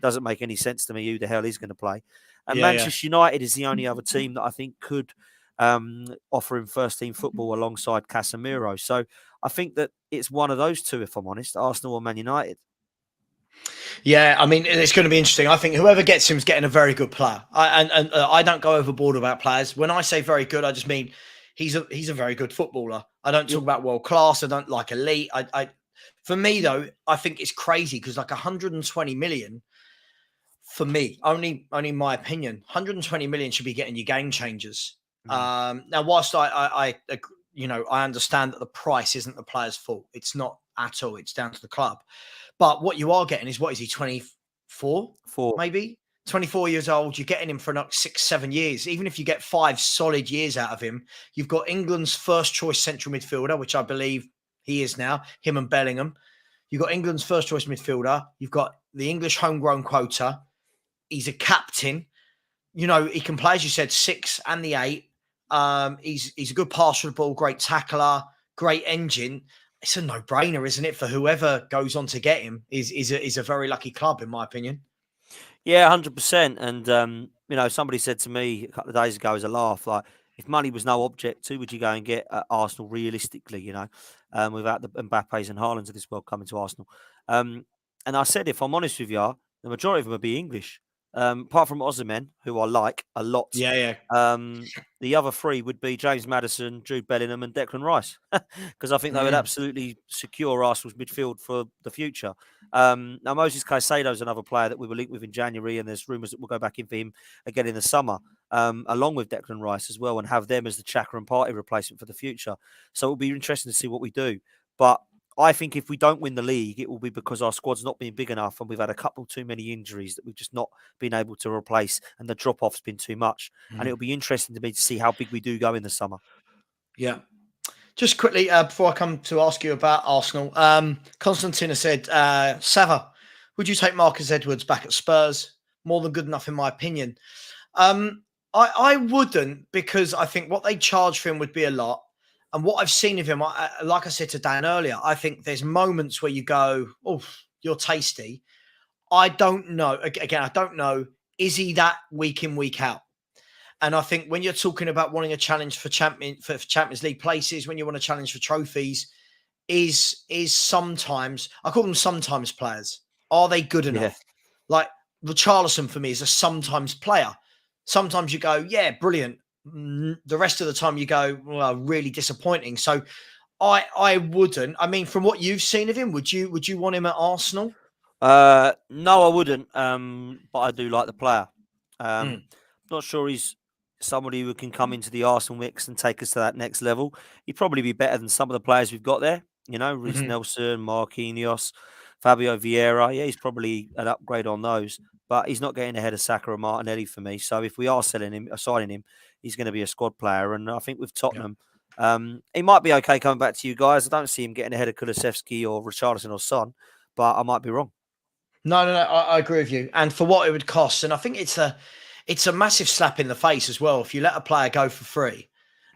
doesn't make any sense to me who the hell is going to play. And
Yeah, yeah.
Manchester United is the only other team that I think could offer him first team football alongside Casemiro. So I think that it's one of those two, if I'm honest, Arsenal or Man United.
Yeah, I mean, it's going to be interesting. I think whoever gets him is getting a very good player. I don't go overboard about players. When I say very good, I just mean he's a very good footballer. I don't talk about world class. I don't like elite. For me though, I think it's crazy because like 120 million for me, only my opinion, 120 million should be getting you game changers.
Mm.
Now, whilst I understand that the price isn't the player's fault. It's not at all. It's down to the club. But what you are getting is, what is he, 24,
Four.
maybe? 24 years old. You're getting him for another 6-7 years. Even if you get 5 solid years out of him, you've got England's first choice central midfielder, which I believe he is now, him and Bellingham. You've got England's first choice midfielder. You've got the English homegrown quota. He's a captain. You know, he can play, as you said, 6 and the 8. He's a good passer of the ball, great tackler, great engine. It's a no-brainer, isn't it? For whoever goes on to get him is a very lucky club, in my opinion.
Yeah, 100%. And you know, somebody said to me a couple of days ago as a laugh, like, if money was no object, who would you go and get at Arsenal realistically? You know, without the Mbappes and Haalands of this world coming to Arsenal. And I said, if I'm honest with you, the majority of them would be English, apart from Osimhen, who I like a lot.
Yeah, yeah.
The other three would be James Maddison, Jude Bellingham, and Declan Rice, because I think they would absolutely secure Arsenal's midfield for the future. Now, Moses Caicedo is another player that we were linked with in January, and there's rumours that we'll go back in for him again in the summer, along with Declan Rice as well, and have them as the Chaka and Partey replacement for the future. So it'll be interesting to see what we do. But I think if we don't win the league, it will be because our squad's not been big enough and we've had a couple too many injuries that we've just not been able to replace, and the drop-off's been too much. And it'll be interesting to me to see how big we do go in the summer.
Yeah. Just quickly, before I come to ask you about Arsenal, Constantina said, Sava, would you take Marcus Edwards back at Spurs? More than good enough, in my opinion. I wouldn't, because I think what they charge for him would be a lot. And what I've seen of him, like I said to Dan earlier, I think there's moments where you go, oh, you're tasty. I don't know. Again, I don't know. Is he that week in, week out? And I think when you're talking about wanting a challenge for Champions League places, when you want a challenge for trophies, is sometimes, I call them sometimes players. Are they good enough? Like Richarlison for me is a sometimes player. Sometimes you go, yeah, brilliant. The rest of the time you go, well, really disappointing. So I wouldn't. I mean, from what you've seen of him, would you want him at Arsenal?
No, I wouldn't. But I do like the player. Not sure he's somebody who can come into the Arsenal mix and take us to that next level. He'd probably be better than some of the players we've got there. You know, Reece Nelson, Marquinhos, Fabio Vieira. Yeah, he's probably an upgrade on those, but he's not getting ahead of Saka and Martinelli for me. So if we are signing him, he's going to be a squad player. And I think with Tottenham, He might be okay coming back to you guys. I don't see him getting ahead of Kulusevski or Richarlison or Son, but I might be wrong.
No, I agree with you. And for what it would cost, and I think it's a massive slap in the face as well if you let a player go for free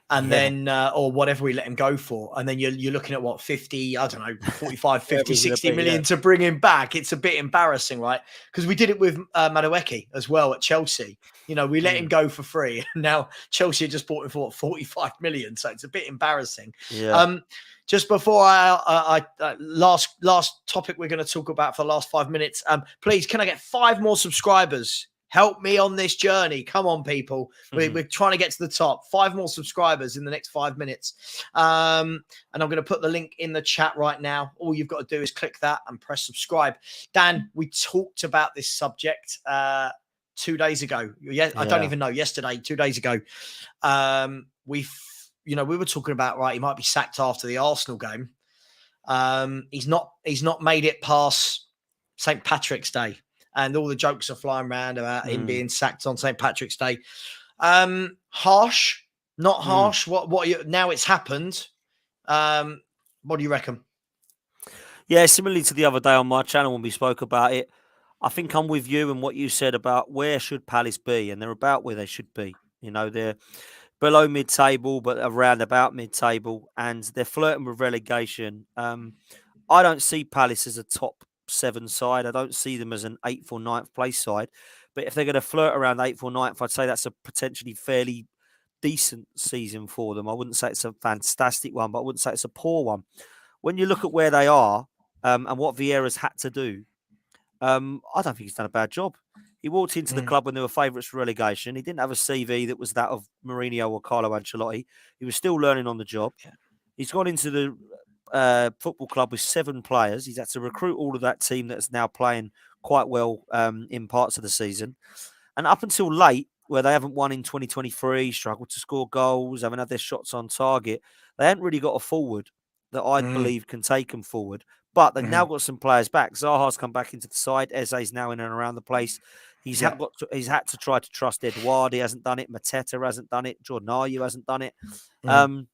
and then or whatever we let him go for, and then you're looking at what 50, I don't know, 45, 50, 60 million to bring him back. It's a bit embarrassing, right? Because we did it with Madueke as well at Chelsea. You know, we let him go for free, and now Chelsea just bought him for what, 45 million. So it's a bit embarrassing.
Yeah.
Just before I last topic we're going to talk about for the last 5 minutes, please, can I get 5 more subscribers? Help me on this journey. Come on, people. We're trying to get to the top. 5 more subscribers in the next 5 minutes. And I'm going to put the link in the chat right now. All you've got to do is click that and press subscribe. Dan, we talked about this subject 2 days ago. I don't even know. Yesterday, 2 days ago. We were talking about, right, he might be sacked after the Arsenal game. He's not made it past St. Patrick's Day. And all the jokes are flying around about him being sacked on St. Patrick's Day. Harsh, not harsh. Now it's happened. What do you reckon?
Yeah, similarly to the other day on my channel when we spoke about it, I think I'm with you and what you said about where should Palace be, and they're about where they should be. You know, they're below mid-table, but around about mid-table, and they're flirting with relegation. I don't see Palace as a top 7 side. I don't see them as an 8th or 9th place side. But if they're going to flirt around 8th or 9th, I'd say that's a potentially fairly decent season for them. I wouldn't say it's a fantastic one, but I wouldn't say it's a poor one. When you look at where they are and what Vieira's had to do, I don't think he's done a bad job. He walked into the club when they were favourites for relegation. He didn't have a CV that was that of Mourinho or Carlo Ancelotti. He was still learning on the job. Yeah. He's gone into the football club with 7 players. He's had to recruit all of that team that's now playing quite well in parts of the season. And up until late, where they haven't won in 2023, struggled to score goals, haven't had their shots on target, they haven't really got a forward that I believe can take them forward. But they've now got some players back. Zaha's come back into the side. Eze's now in and around the place. He's had to try to trust Edouard. He hasn't done it. Mateta hasn't done it. Jordan Ayew hasn't done it. But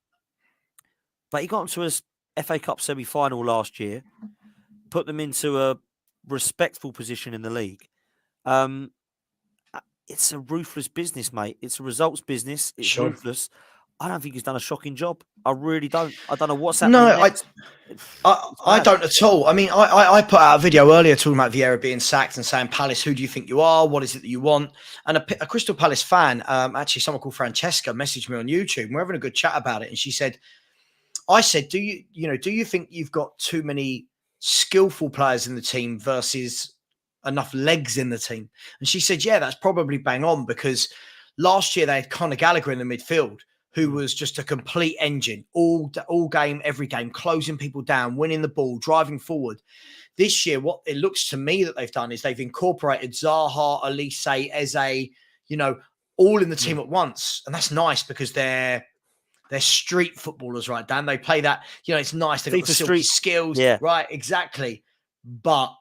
he got into a FA Cup semi-final last year, put them into a respectful position in the league. It's a ruthless business, mate. It's a results business. It's ruthless. I don't think he's done a shocking job. I really don't. I don't know what's happening next.
I don't at all. I mean, I put out a video earlier talking about Vieira being sacked and saying, Palace, who do you think you are? What is it that you want? And a Crystal Palace fan, actually someone called Francesca, messaged me on YouTube. And we're having a good chat about it. And she said, I said, do you think you've got too many skillful players in the team versus enough legs in the team? And she said, yeah, that's probably bang on, because last year they had Conor Gallagher in the midfield, who was just a complete engine all game, every game, closing people down, winning the ball, driving forward. This year, what it looks to me that they've done is they've incorporated Zaha, Elise, Eze, all in the team at once. And that's nice because they're street footballers, right, Dan? They play that, it's nice. They've got the silky skills. Yeah. Right, exactly. But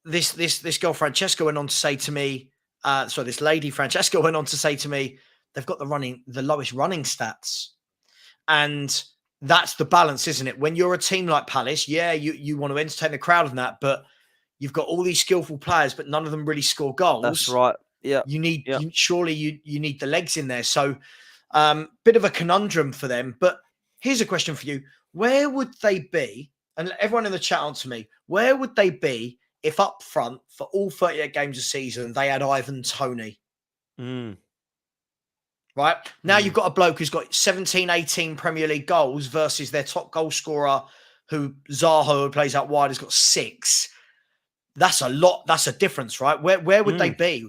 this girl, Francesca, went on to say to me, this lady, Francesca, went on to say to me, they've got the lowest running stats. And that's the balance, isn't it? When you're a team like Palace, yeah, you want to entertain the crowd and that, but you've got all these skillful players, but none of them really score goals.
That's right. Yeah.
You need, surely you need the legs in there. So bit of a conundrum for them. But here's a question for you. Where would they be? And everyone in the chat answer me. Where would they be if up front for all 38 games a season, they had Ivan Toney? Right? Now you've got a bloke who's got 17, 18 Premier League goals versus their top goal scorer, Zaha, who plays out wide, has got 6. That's a lot. That's a difference, right? Where would they be?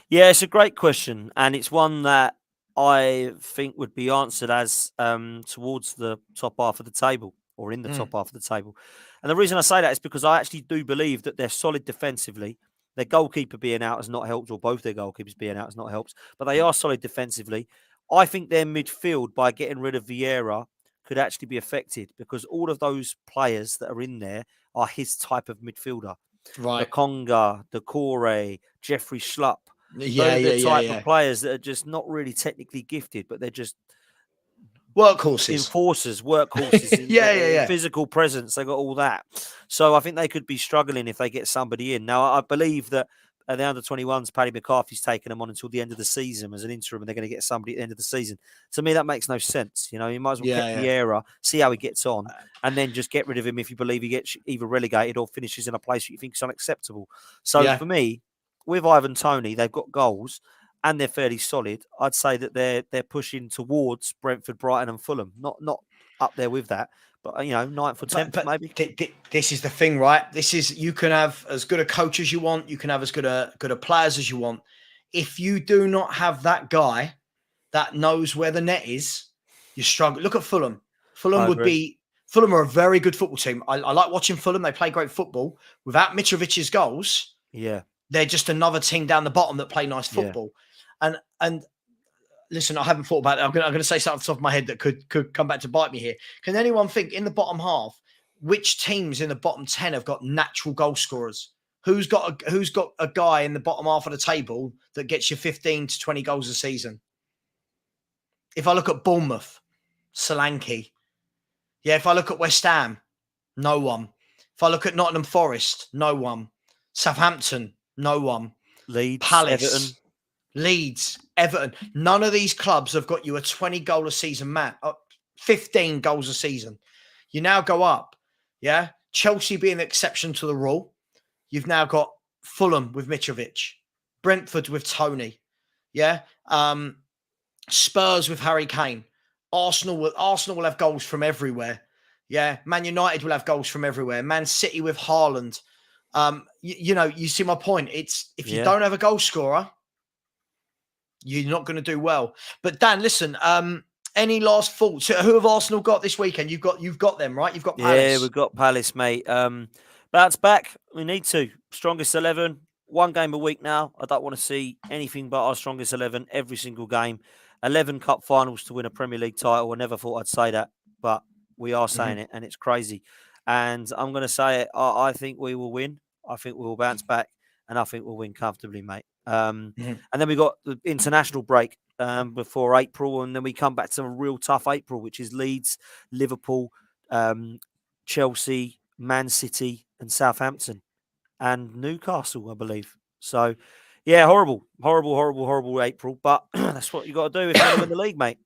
Yeah, it's a great question. And it's one that I think would be answered as towards the top half of the table, or in the top half of the table. And the reason I say that is because I actually do believe that they're solid defensively. Their goalkeeper being out has not helped, or both their goalkeepers being out has not helped, but they are solid defensively. I think their midfield, by getting rid of Vieira, could actually be affected, because all of those players that are in there are his type of midfielder.
Right.
Lokonga, Decore, Jeffrey Schlupp. They're the type of players that are just not really technically gifted, but they're just
Workhorses.
enforcers, workhorses,
Yeah.
physical presence. They got all that. So I think they could be struggling if they get somebody in. Now, I believe that the under-21s, Paddy McCarthy's taking them on until the end of the season as an interim, and they're going to get somebody at the end of the season. To me, that makes no sense. You know, you might as well keep Vieira, see how he gets on, and then just get rid of him if you believe he gets either relegated or finishes in a place that you think is unacceptable. So for me, with Ivan Toney, they've got goals and they're fairly solid. I'd say that they're pushing towards Brentford, Brighton, and Fulham. Not up there with that, but you know, 9th or 10th maybe.
This is the thing, right? This is, you can have as good a coach as you want. You can have as good a players as you want. If you do not have that guy that knows where the net is, you struggle. Look at Fulham. Fulham are a very good football team. I like watching Fulham. They play great football. Without Mitrovic's goals, they're just another team down the bottom that play nice football. And listen, I haven't thought about it. I'm going to say something off the top of my head that could come back to bite me here. Can anyone think in the bottom half, which teams in the bottom 10 have got natural goal scorers? Who's got a guy in the bottom half of the table that gets you 15 to 20 goals a season? If I look at Bournemouth, Solanke. Yeah, if I look at West Ham, no one. If I look at Nottingham Forest, no one. Southampton, no one.
Leeds,
Palace,
Everton.
Leeds, Everton. None of these clubs have got you a 20 goal a season man, 15 goals a season. You now go up, Chelsea being the exception to the rule. You've now got Fulham with Mitrovic, Brentford with Toney, Spurs with Harry Kane. Arsenal will have goals from everywhere. Yeah, Man United will have goals from everywhere. Man City with Haaland. You see my point. It's if you don't have a goal scorer, you're not going to do well. But Dan, listen, any last thoughts? Who have Arsenal got this weekend? You've got them, right? You've got Palace.
Yeah, we've got Palace, mate. Bounce back. We need to. Strongest 11. One game a week now. I don't want to see anything but our strongest 11 every single game. 11 cup finals to win a Premier League title. I never thought I'd say that, but we are saying it, and it's crazy. And I'm going to say it. I think we will win. I think we will bounce back, and I think we'll win comfortably, mate. And then we got the international break before April, and then we come back to a real tough April, which is Leeds, Liverpool, Chelsea, Man City, and Southampton, and Newcastle, I believe. So, yeah, horrible April, but that's what you got to do if you want to win the league, mate.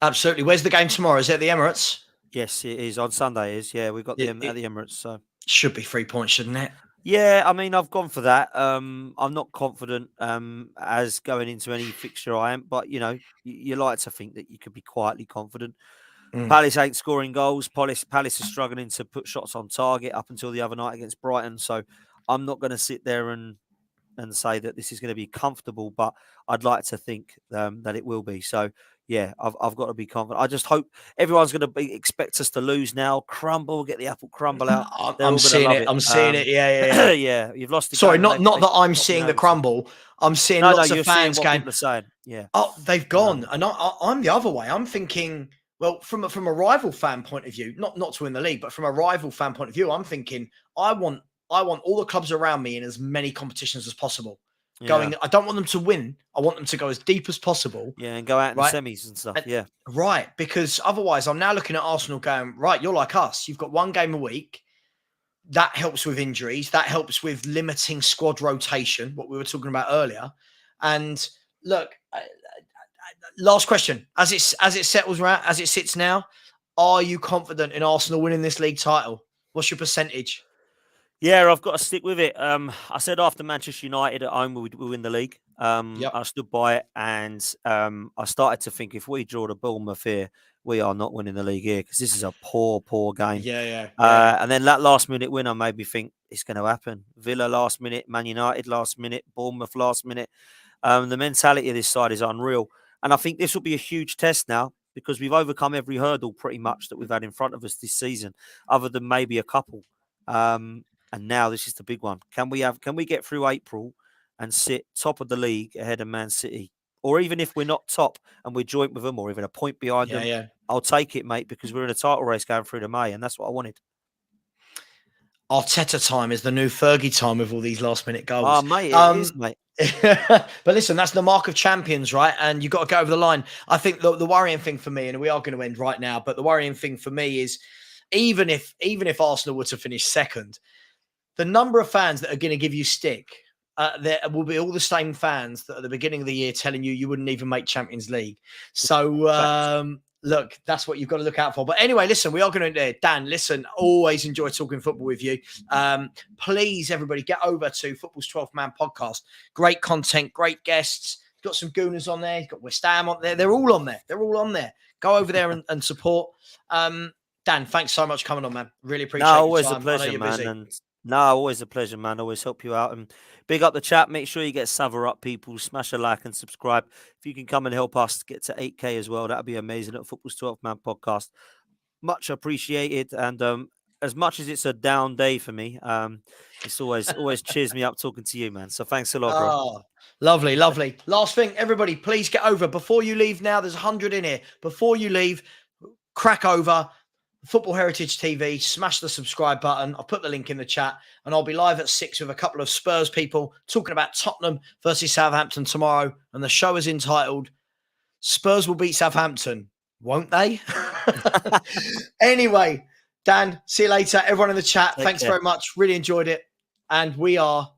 Absolutely. Where's the game tomorrow? Is it at the Emirates?
Yes, it is. On Sunday it is. Yeah, we've got them at the Emirates. So
should be 3 points, shouldn't it?
Yeah, I mean, I've gone for that. I'm not confident as going into any fixture I am, but, you know, you like to think that you could be quietly confident. Palace ain't scoring goals. Palace is struggling to put shots on target up until the other night against Brighton. So I'm not going to sit there and say that this is going to be comfortable, but I'd like to think that it will be. So, yeah, I've got to be confident. I just hope everyone's going to expect us to lose now. Crumble, get the apple crumble out.
I'm seeing it. I'm seeing it. Yeah.
Yeah, you've lost the game.
Sorry, not that I'm seeing the crumble. I'm seeing lots of fans going.
People are saying. Yeah.
Oh, they've gone, and I'm the other way. I'm thinking, well, from a rival fan point of view, not to win the league, but from a rival fan point of view, I'm thinking I want all the clubs around me in as many competitions as possible. I don't want them to win. I want them to go as deep as possible.
Yeah, and go out in the semis and stuff.
Right, because otherwise I'm now looking at Arsenal going, right, you're like us. You've got one game a week. That helps with injuries. That helps with limiting squad rotation, what we were talking about earlier. And look, last question. As it settles around, as it sits now, are you confident in Arsenal winning this league title? What's your percentage?
Yeah, I've got to stick with it. I said after Manchester United at home, we win the league. I stood by it, and I started to think if we draw the Bournemouth here, we are not winning the league here because this is a poor game.
Yeah.
And then that last-minute winner made me think it's going to happen. Villa last minute, Man United last minute, Bournemouth last minute. The mentality of this side is unreal. And I think this will be a huge test now because we've overcome every hurdle pretty much that we've had in front of us this season, other than maybe a couple. And now this is the big one. Can we get through April and sit top of the league ahead of Man City? Or even if we're not top and we're joint with them or even a point behind them, I'll take it, mate, because we're in a title race going through to May, and that's what I wanted.
Arteta time is the new Fergie time with all these last-minute
Oh,
goals.
mate, it is, mate.
But listen, that's the mark of champions, right? And you've got to go over the line. I think the worrying thing for me, and we are going to end right now, but the worrying thing for me is even if Arsenal were to finish second, the number of fans that are going to give you stick, there will be all the same fans that at the beginning of the year telling you wouldn't even make Champions League. So look, that's what you've got to look out for. But anyway, listen, we are going to Dan. Listen, always enjoy talking football with you. Please, everybody, get over to Football's 12th Man podcast. Great content, great guests. Got some Gooners on there. You've got West Ham on there. They're all on there. They're all on there. Go over there and support. Dan, thanks so much for coming on, man. Really appreciate your
Always
time.
a pleasure,
I know you're
man.
busy.
And always a pleasure, man. Always help you out. And big up the chat. Make sure you get Savor up, people. Smash a like and subscribe. If you can come and help us get to 8K as well, that'd be amazing at Football's 12th Man podcast. Much appreciated. And as much as it's a down day for me, it's always cheers me up talking to you, man. So thanks a lot, bro.
Oh, lovely, lovely. Last thing, everybody, please get over. Before you leave now, there's 100 in here. Before you leave, crack over Football Heritage TV, smash the subscribe button. I'll put the link in the chat, and I'll be live at 6 with a couple of Spurs people talking about Tottenham versus Southampton tomorrow. And the show is entitled Spurs Will Beat Southampton, Won't They? Anyway, Dan, see you later. Everyone in the chat, thanks very much. Really enjoyed it. And we are